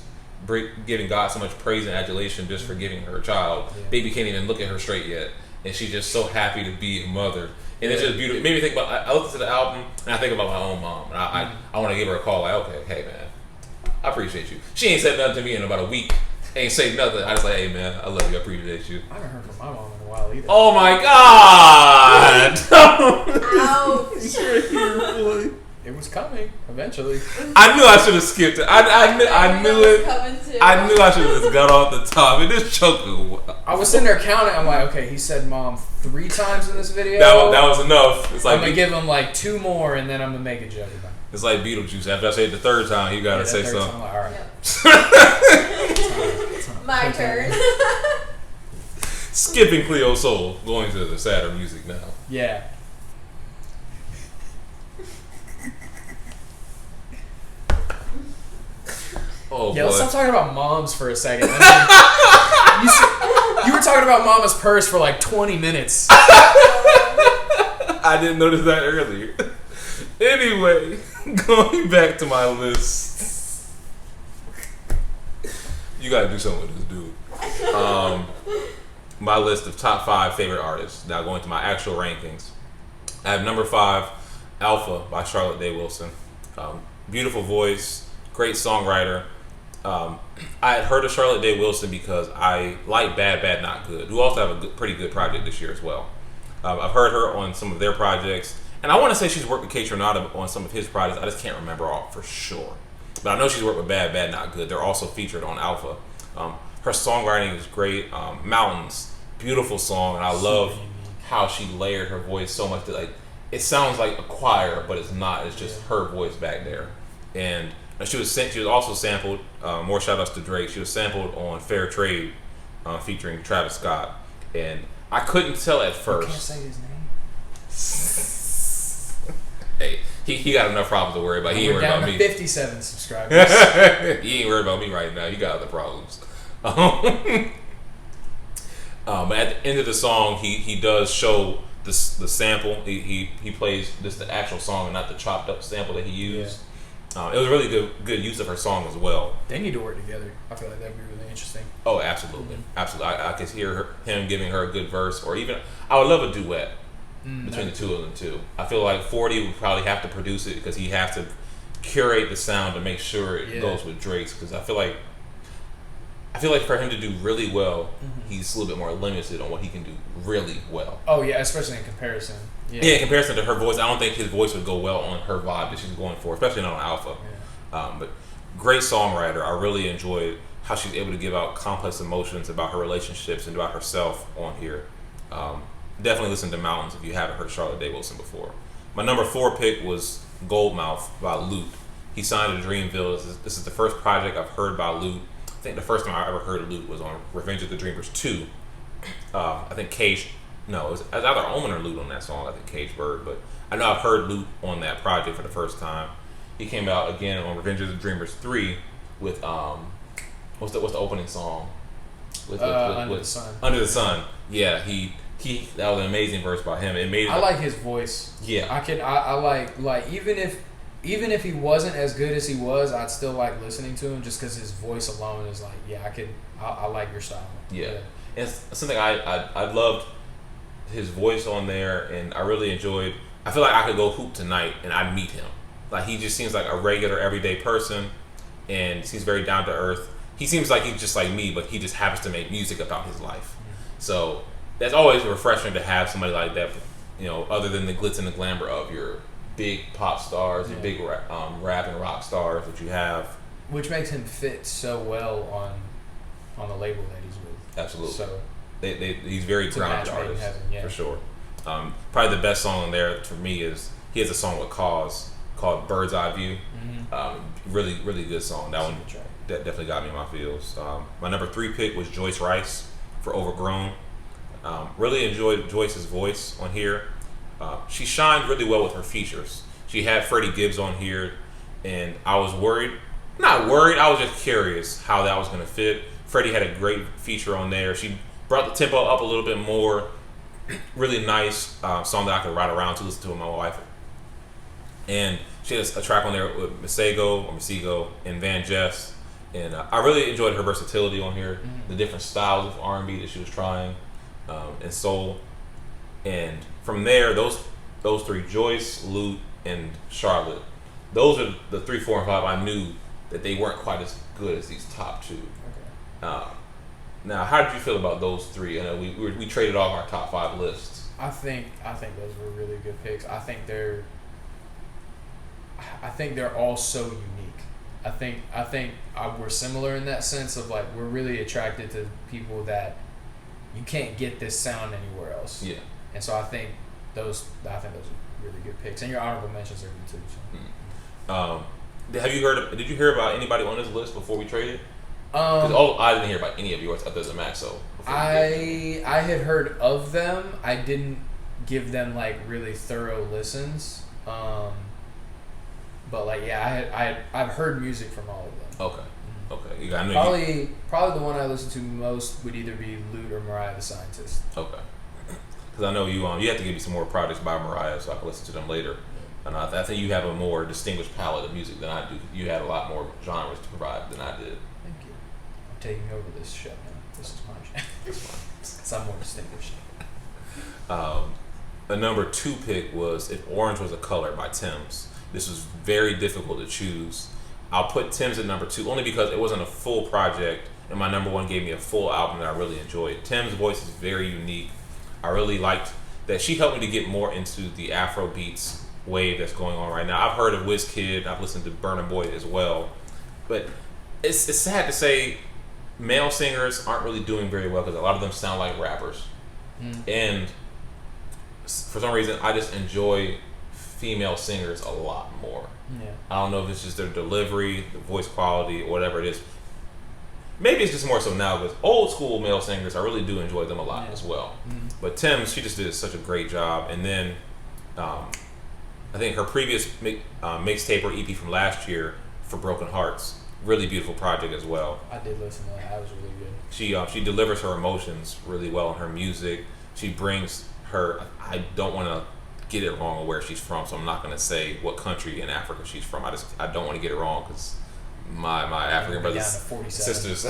[SPEAKER 1] giving God so much praise and adulation just for giving her a child. Yeah. Baby can't even look at her straight yet, and she's just so happy to be a mother. And it's just beautiful. It made me think about. I looked at the album and I think about my own mom, and I want to give her a call. Like, okay, hey man, I appreciate you. She ain't said nothing to me in about a week. Ain't say nothing. I just like, hey man, I love you. I appreciate you.
[SPEAKER 2] I haven't heard from my mom in a while either.
[SPEAKER 1] Oh my god!
[SPEAKER 3] Ouch!
[SPEAKER 2] It was coming eventually.
[SPEAKER 1] I knew I should have skipped it. I knew it. I knew I should have just got off the top. And this choke.
[SPEAKER 2] I was sitting there counting. I'm like, okay, he said mom 3 times in this video.
[SPEAKER 1] That was enough. It's like
[SPEAKER 2] I'm gonna give him like 2 more, and then I'm gonna make a joke about it.
[SPEAKER 1] It's like Beetlejuice. After I say it the 3rd time, you gotta say something.
[SPEAKER 2] Time, like, all right.
[SPEAKER 3] Yep. My turn.
[SPEAKER 1] Skipping Cleo Sol, going to the sadder music now.
[SPEAKER 2] Yeah.
[SPEAKER 1] Oh,
[SPEAKER 2] yeah,
[SPEAKER 1] boy.
[SPEAKER 2] let's stop talking about moms for a second. I mean, you were talking about Mama's purse for like 20 minutes.
[SPEAKER 1] I didn't notice that earlier. Anyway, going back to my list. You gotta do something with this dude. My list of top 5 favorite artists. Now going to my actual rankings. I have number 5, Alpha by Charlotte Day Wilson. Beautiful voice, great songwriter. I had heard of Charlotte Day Wilson because I like Bad Bad Not Good, who also have a pretty good project this year as well. I've heard her on some of their projects, and I want to say she's worked with K Tronada on some of his projects. I just can't remember all for sure. But I know she's worked with Bad Bad Not Good. They're also featured on Alpha. Her songwriting is great. Mountains, beautiful song, and I love how she layered her voice so much that like it sounds like a choir, but it's not. It's just her voice back there. And she was also sampled. More shout outs to Drake. She was sampled on Fair Trade, featuring Travis Scott, and I couldn't tell at first.
[SPEAKER 2] You can't say his name.
[SPEAKER 1] Hey, he got enough problems to worry about. He ain't worried about me.
[SPEAKER 2] 57 subscribers.
[SPEAKER 1] He ain't worried about me right now. He got other problems. But at the end of the song, he does show the sample. He plays just the actual song and not the chopped up sample that he used. Yeah. It was a really good use of her song as well.
[SPEAKER 2] They need to work together. I feel like that'd be really interesting.
[SPEAKER 1] Oh, absolutely, absolutely. I could hear him giving her a good verse, or even I would love a duet between the two of them too. I feel like 40 would probably have to produce it because he has to curate the sound to make sure it goes with Drake's. Because I feel like for him to do really well, he's a little bit more limited on what he can do really well.
[SPEAKER 2] Oh yeah, especially in comparison.
[SPEAKER 1] Yeah, in comparison to her voice, I don't think his voice would go well on her vibe that she's going for, especially not on Alpha. Yeah. But great songwriter. I really enjoyed how she's able to give out complex emotions about her relationships and about herself on here. Definitely listen to Mountains if you haven't heard Charlotte Day Wilson before. My number 4 pick was Goldmouth by Lute. He signed to Dreamville. This is the first project I've heard by Lute. I think the first time I ever heard of Lute was on Revenge of the Dreamers 2. I think it was either Omen or Lute on that song. I think Cage Bird, but I know I've heard Lute on that project for the first time. He came out again on Revenge of the Dreamers 3 with what's the opening song?
[SPEAKER 2] Under the Sun.
[SPEAKER 1] Under the Sun. Yeah, he that was an amazing verse by him. It made it.
[SPEAKER 2] I like his voice.
[SPEAKER 1] Yeah,
[SPEAKER 2] I like even if he wasn't as good as he was, I'd still like listening to him just because his voice alone is like, I like your style.
[SPEAKER 1] Yeah. And it's something I loved his voice on there, and I really enjoyed. I feel like I could go hoop tonight and I'd meet him. Like he just seems like a regular everyday person, and seems very down to earth. He seems like he's just like me, but he just happens to make music about his life. So that's always refreshing to have somebody like that. Other than the glitz and the glamour of your big pop stars, your big rap and rock stars that you have,
[SPEAKER 2] which makes him fit so well on the label that he's with.
[SPEAKER 1] Absolutely.
[SPEAKER 2] So
[SPEAKER 1] he's very grounded artist for sure. Probably the best song on there for me is he has a song with Cause called Bird's Eye View. Really, really good song. That one definitely got me in my feels. My number 3 pick was Joyce Wrice for Overgrown. Really enjoyed Joyce's voice on here. She shined really well with her features. She had Freddie Gibbs on here, and I was worried. Not worried, I was just curious how that was going to fit. Freddie had a great feature on there. She brought the tempo up a little bit more. Really nice song that I could ride around to listen to with my wife. And she has a track on there with Masego and Van Jess. And I really enjoyed her versatility on here. The different styles of R&B that she was trying, and soul. And from there, those 3, Joyce, Lute, and Charlotte, those are the 3, 4, and 5 I knew that they weren't quite as good as these top 2. Okay. Now, how did you feel about those 3? I know we traded off our top 5 lists.
[SPEAKER 2] I think those were really good picks. I think they're all so unique. I think we're similar in that sense of like we're really attracted to people that you can't get this sound anywhere else. Yeah. And so I think those are really good picks, and your honorable mentions are good too. So.
[SPEAKER 1] Did you hear about anybody on this list before we traded? Because I didn't hear about any of yours other than Maxo.
[SPEAKER 2] I had heard of them. I didn't give them like really thorough listens. But like I've heard music from all of them.
[SPEAKER 1] Okay. Okay, I know
[SPEAKER 2] probably the one I listen to most would either be Lute or Mariah the Scientist.
[SPEAKER 1] Okay, because I know you have to give me some more projects by Mariah so I can listen to them later. And I think you have a more distinguished palette of music than I do. You had a lot more genres to provide than I did.
[SPEAKER 2] Thank you. I'm taking over this show now. This is my show.
[SPEAKER 1] That's fine.
[SPEAKER 2] So I'm more distinguished.
[SPEAKER 1] A number 2 pick was If Orange Was a Color by Tems. This was very difficult to choose. I'll put Tems at number 2 only because it wasn't a full project, and my number 1 gave me a full album that I really enjoyed. Tems' voice is very unique. I really liked that she helped me to get more into the Afro beats wave that's going on right now. I've heard of WizKid, I've listened to Burna Boy as well, but it's sad to say male singers aren't really doing very well because a lot of them sound like rappers. And for some reason I just enjoy female singers a lot more. I don't know if it's just their delivery, the voice quality, or whatever it is. Maybe it's just more so now because old school male singers, I really do enjoy them a lot as well. But Tems, she just did such a great job. And then I think her previous mixtape or EP from last year, For Broken Hearts, really beautiful project as well.
[SPEAKER 2] I did listen to that. That was really good.
[SPEAKER 1] She delivers her emotions really well in her music. She brings her. I don't want to get it wrong on where she's from, so I'm not going to say what country in Africa she's from. I don't want to get it wrong because my African brothers sisters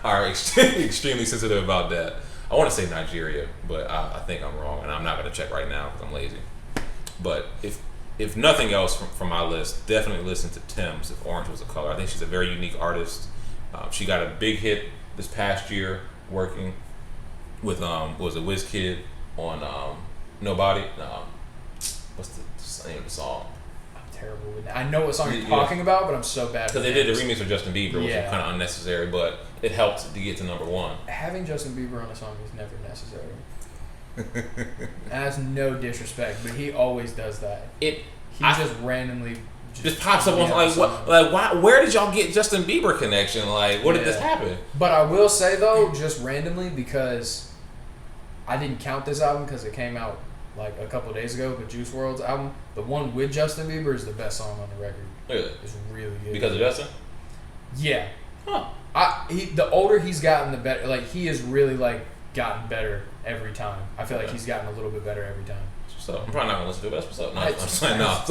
[SPEAKER 1] are extremely sensitive about that. I want to say Nigeria, but I think I'm wrong, and I'm not going to check right now because I'm lazy. But if nothing else from my list, definitely listen to Tems, If Orange Was a Color. I think she's a very unique artist. She got a big hit this past year working with was it WizKid on Nobody. What's the name of the song?
[SPEAKER 2] I'm terrible with that. I know what song you're talking about, but I'm so bad.
[SPEAKER 1] Because they did the remix with Justin Bieber, which was kind of unnecessary, but it helped to get to number 1.
[SPEAKER 2] Having Justin Bieber on a song is never necessary. And that's no disrespect, but he always does that. He just randomly
[SPEAKER 1] just pops up on why? Where did y'all get Justin Bieber connection? Like, what did this happen?
[SPEAKER 2] But I will say though, just randomly, because I didn't count this album because it came out like a couple of days ago, but Juice WRLD's album, the one with Justin Bieber, is the best song on the record.
[SPEAKER 1] Really?
[SPEAKER 2] It's really good.
[SPEAKER 1] Because of Justin?
[SPEAKER 2] Yeah.
[SPEAKER 1] Huh.
[SPEAKER 2] The older he's gotten, the better. Like, he has really like gotten better every time. I feel like he's gotten a little bit better every time.
[SPEAKER 1] So I'm probably not gonna listen to it. That's what's up. No, I'm saying no.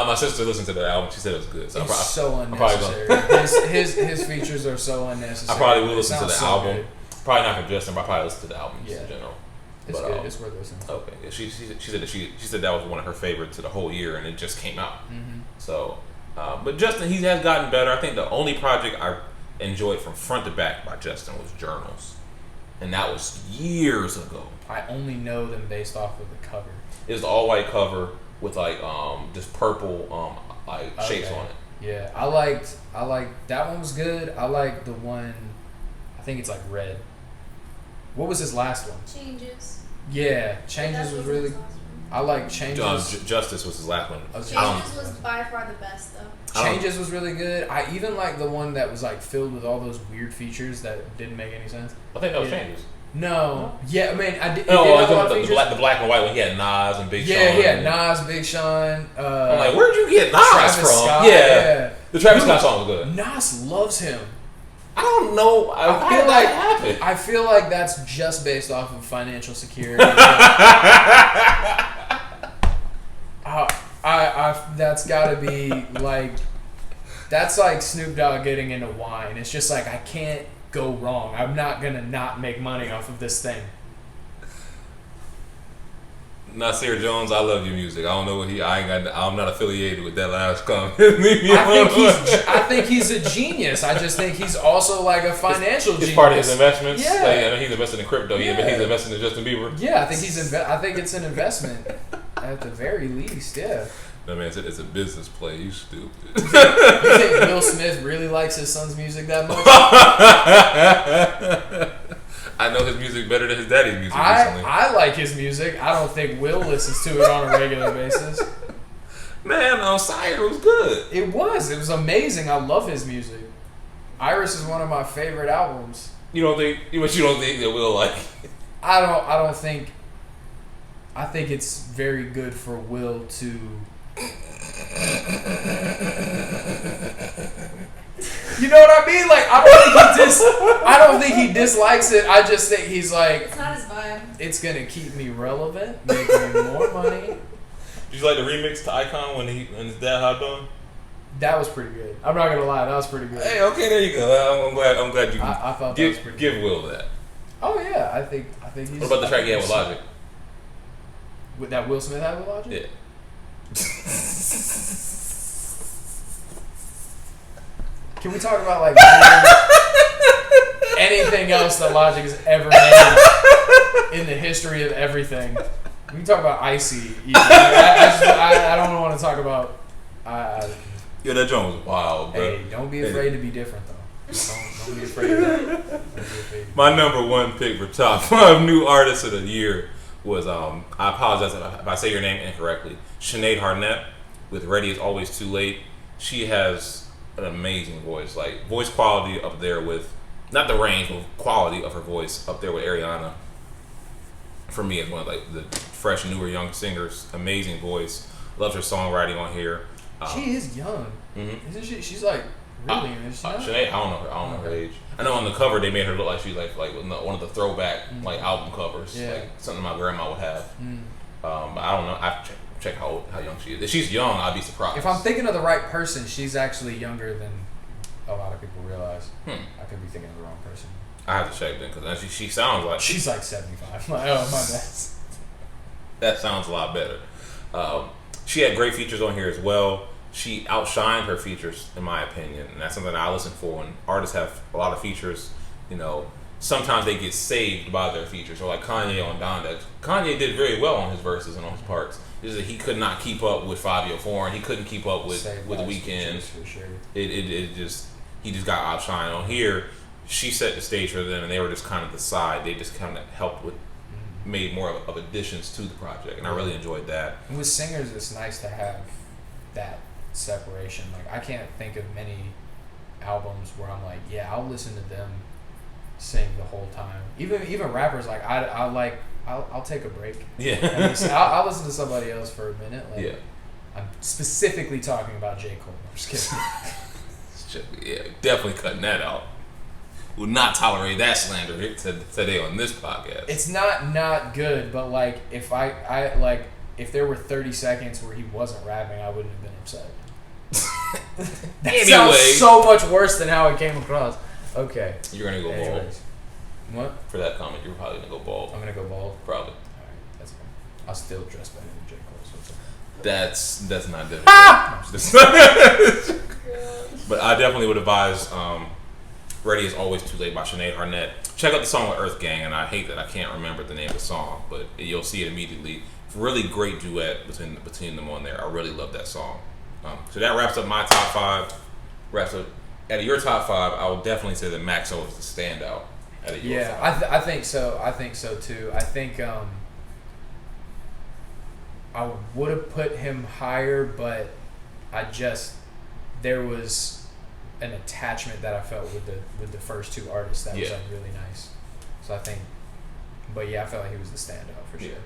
[SPEAKER 1] My sister listened to the album. She said it was good. So
[SPEAKER 2] it's so unnecessary. His features are so unnecessary.
[SPEAKER 1] I probably will listen to the album. Good. Probably not for Justin, but I probably listen to the album in general.
[SPEAKER 2] It's good. It's worth listening to.
[SPEAKER 1] Okay. Yeah, she said that was one of her favorites of the whole year, and it just came out. So, but Justin, he has gotten better. I think the only project I enjoyed from front to back by Justin was Journals, and that was years ago.
[SPEAKER 2] I only know them based off of the cover.
[SPEAKER 1] It's the all white cover with like just purple shapes on it.
[SPEAKER 2] Yeah, I liked that one was good. I like the one, I think it's like red. What was his last one?
[SPEAKER 3] Changes.
[SPEAKER 2] Yeah, Changes was really. I like Changes.
[SPEAKER 1] Justice was his last one.
[SPEAKER 3] Changes was by far the best though.
[SPEAKER 2] Changes was really good. I even like the one that was like filled with all those weird features that didn't make any sense.
[SPEAKER 1] I think that was Changes.
[SPEAKER 2] No. Yeah, I mean, I did.
[SPEAKER 1] The black and white one. He had Nas and Big Sean.
[SPEAKER 2] Yeah, he had Nas, Big Sean.
[SPEAKER 1] I'm like, where'd you get Nas
[SPEAKER 2] Travis
[SPEAKER 1] from?
[SPEAKER 2] Scott,
[SPEAKER 1] yeah. The Travis Scott song was good.
[SPEAKER 2] Nas loves him.
[SPEAKER 1] I don't know.
[SPEAKER 2] I feel like that's just based off of financial security. That's got to be like, that's like Snoop Dogg getting into wine. It's just like, I can't go wrong. I'm not gonna not make money off of this thing.
[SPEAKER 1] Nasir Jones, I love your music. I don't know what I'm not affiliated with that last comment.
[SPEAKER 2] I think he's a genius. I just think he's also like a financial genius.
[SPEAKER 1] It's part of his investments.
[SPEAKER 2] Yeah.
[SPEAKER 1] Like, I know he's invested in crypto. Yeah, but he's invested in Justin Bieber.
[SPEAKER 2] Yeah, I think it's an investment at the very least. Yeah.
[SPEAKER 1] No, man, it's a business play. You stupid.
[SPEAKER 2] You think Will Smith really likes his son's music that much?
[SPEAKER 1] I know his music better than his daddy's music recently.
[SPEAKER 2] I like his music. I don't think Will listens to it on a regular basis.
[SPEAKER 1] Man, Sire was good.
[SPEAKER 2] It was amazing. I love his music. Iris is one of my favorite albums.
[SPEAKER 1] You don't think that Will like it?
[SPEAKER 2] I think it's very good for Will to. You You know what I mean? Like I don't think he dislikes it. I just think he's like,
[SPEAKER 3] It's not his vibe.
[SPEAKER 2] it's gonna keep me relevant, make me more money.
[SPEAKER 1] Did you like the remix to Icon when his dad hopped on?
[SPEAKER 2] That was pretty good. I'm not gonna lie, that was pretty good.
[SPEAKER 1] Hey, okay, there you go. I'm glad you.
[SPEAKER 2] I thought that was pretty
[SPEAKER 1] give
[SPEAKER 2] good.
[SPEAKER 1] Will that.
[SPEAKER 2] Oh yeah, I think he's.
[SPEAKER 1] What about the track he had with Logic?
[SPEAKER 2] With that Will Smith had with Logic?
[SPEAKER 1] Yeah.
[SPEAKER 2] Can we talk about like anything else that Logic has ever made in the history of everything? We can talk about Icy. I don't want to talk about.
[SPEAKER 1] Yeah, that joint was wild, bro.
[SPEAKER 2] Hey, don't be afraid to be different, though. Don't be afraid of that. Don't be afraid.
[SPEAKER 1] My number one pick for top 5 new artists of the year was I apologize if I say your name incorrectly. Sinéad Harnett with "Ready Is Always Too Late." She has an amazing voice, like voice quality up there with not the range, but quality of her voice up there with Ariana. For me, it's one of like the fresh, newer young singers. Amazing voice. Loves her songwriting on here.
[SPEAKER 2] She is young, isn't she? She's like really young.
[SPEAKER 1] Sinéad, I don't know her age. I know on the cover they made her look like she's like one of the throwback like album covers, like something my grandma would have. But I don't know. I have to check how young she is. If she's young, I'd be surprised.
[SPEAKER 2] If I'm thinking of the right person, she's actually younger than a lot of people realize. I could be thinking of the wrong person.
[SPEAKER 1] I have to check then because she sounds like
[SPEAKER 2] she's like 75. Like, oh my bad.
[SPEAKER 1] That sounds a lot better. She had great features on here as well. She outshined her features, in my opinion, and that's something I listen for. When artists have a lot of features, sometimes they get saved by their features. Or like Kanye on Donda. Kanye did very well on his verses and on his parts. Just that he could not keep up with Fabio Foreign, and he couldn't keep up with The Weeknd.
[SPEAKER 2] For sure.
[SPEAKER 1] He just got outshined on here. She set the stage for them, and they were just kind of the side. They just kind of helped with. Made more of additions to the project, and I really enjoyed that.
[SPEAKER 2] With singers, it's nice to have that separation. Like I can't think of many albums where I'm like, yeah, I'll listen to them sing the whole time. Even rappers, like I'll take a break.
[SPEAKER 1] Yeah,
[SPEAKER 2] I'll listen to somebody else for a minute. Like,
[SPEAKER 1] yeah,
[SPEAKER 2] I'm specifically talking about J. Cole. I'm just kidding.
[SPEAKER 1] Yeah, definitely cutting that out. Will not tolerate that slander today on this podcast.
[SPEAKER 2] It's not good, but like if if there were 30 seconds where he wasn't rapping, I wouldn't have been upset. That sounds so much worse than how it came across. Okay.
[SPEAKER 1] You're gonna go bald.
[SPEAKER 2] What?
[SPEAKER 1] For that comment, you're probably gonna go bald.
[SPEAKER 2] I'm gonna go bald.
[SPEAKER 1] Probably.
[SPEAKER 2] Alright, that's fine. I'll still dress better than J. Cole. So
[SPEAKER 1] that's not difficult. But I definitely would advise "Ready Is Always Too Late" by Sinéad Harnett. Check out the song with Earth Gang, and I hate that I can't remember the name of the song, but you'll see it immediately. Really great duet between them on there. I really love that song. So that wraps up my top 5. Wraps up out of your top 5. I will definitely say that Maxo is the standout. Out of your 5.
[SPEAKER 2] I think so. I think so too. I think I would have put him higher, but there was an attachment that I felt with the first 2 artists that was like really nice. So I think, but yeah, I felt like he was the standout for sure.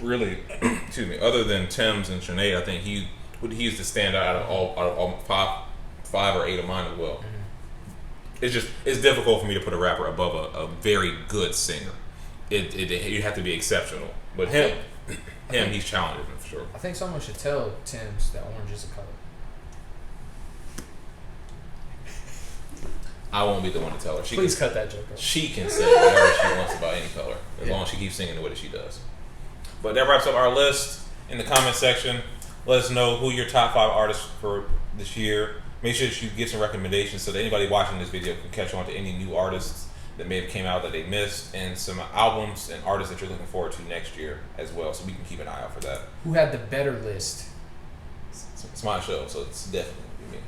[SPEAKER 1] Really, excuse me. Other than Tems and Sinead, I think he's the standout out of all 5 or 8 of mine as well. It's difficult for me to put a rapper above a very good singer. You have to be exceptional, but he's challenging for sure.
[SPEAKER 2] I think someone should tell Tems that orange is a color.
[SPEAKER 1] I won't be the one to tell her.
[SPEAKER 2] Please cut that joke out.
[SPEAKER 1] She can say whatever she wants about any color, as long as she keeps singing the way that she does. But that wraps up our list. In the comment section, let us know who your top 5 artists for this year. Make sure that you get some recommendations so that anybody watching this video can catch on to any new artists that may have came out that they missed, and some albums and artists that you're looking forward to next year as well, so we can keep an eye out for that.
[SPEAKER 2] Who had the better list?
[SPEAKER 1] It's my show, so it's definitely me.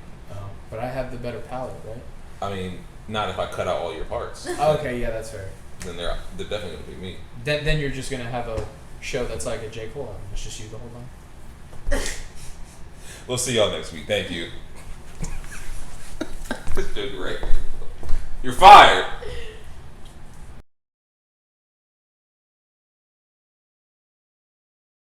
[SPEAKER 2] But I have the better palette, right?
[SPEAKER 1] I mean, not if I cut out all your parts.
[SPEAKER 2] Okay, yeah, that's fair.
[SPEAKER 1] Then they're definitely going to be me.
[SPEAKER 2] Then you're just going to have a show that's like a J. Cole album. It's just you the whole time.
[SPEAKER 1] We'll see y'all next week. Thank you. This dude, right? You're fired.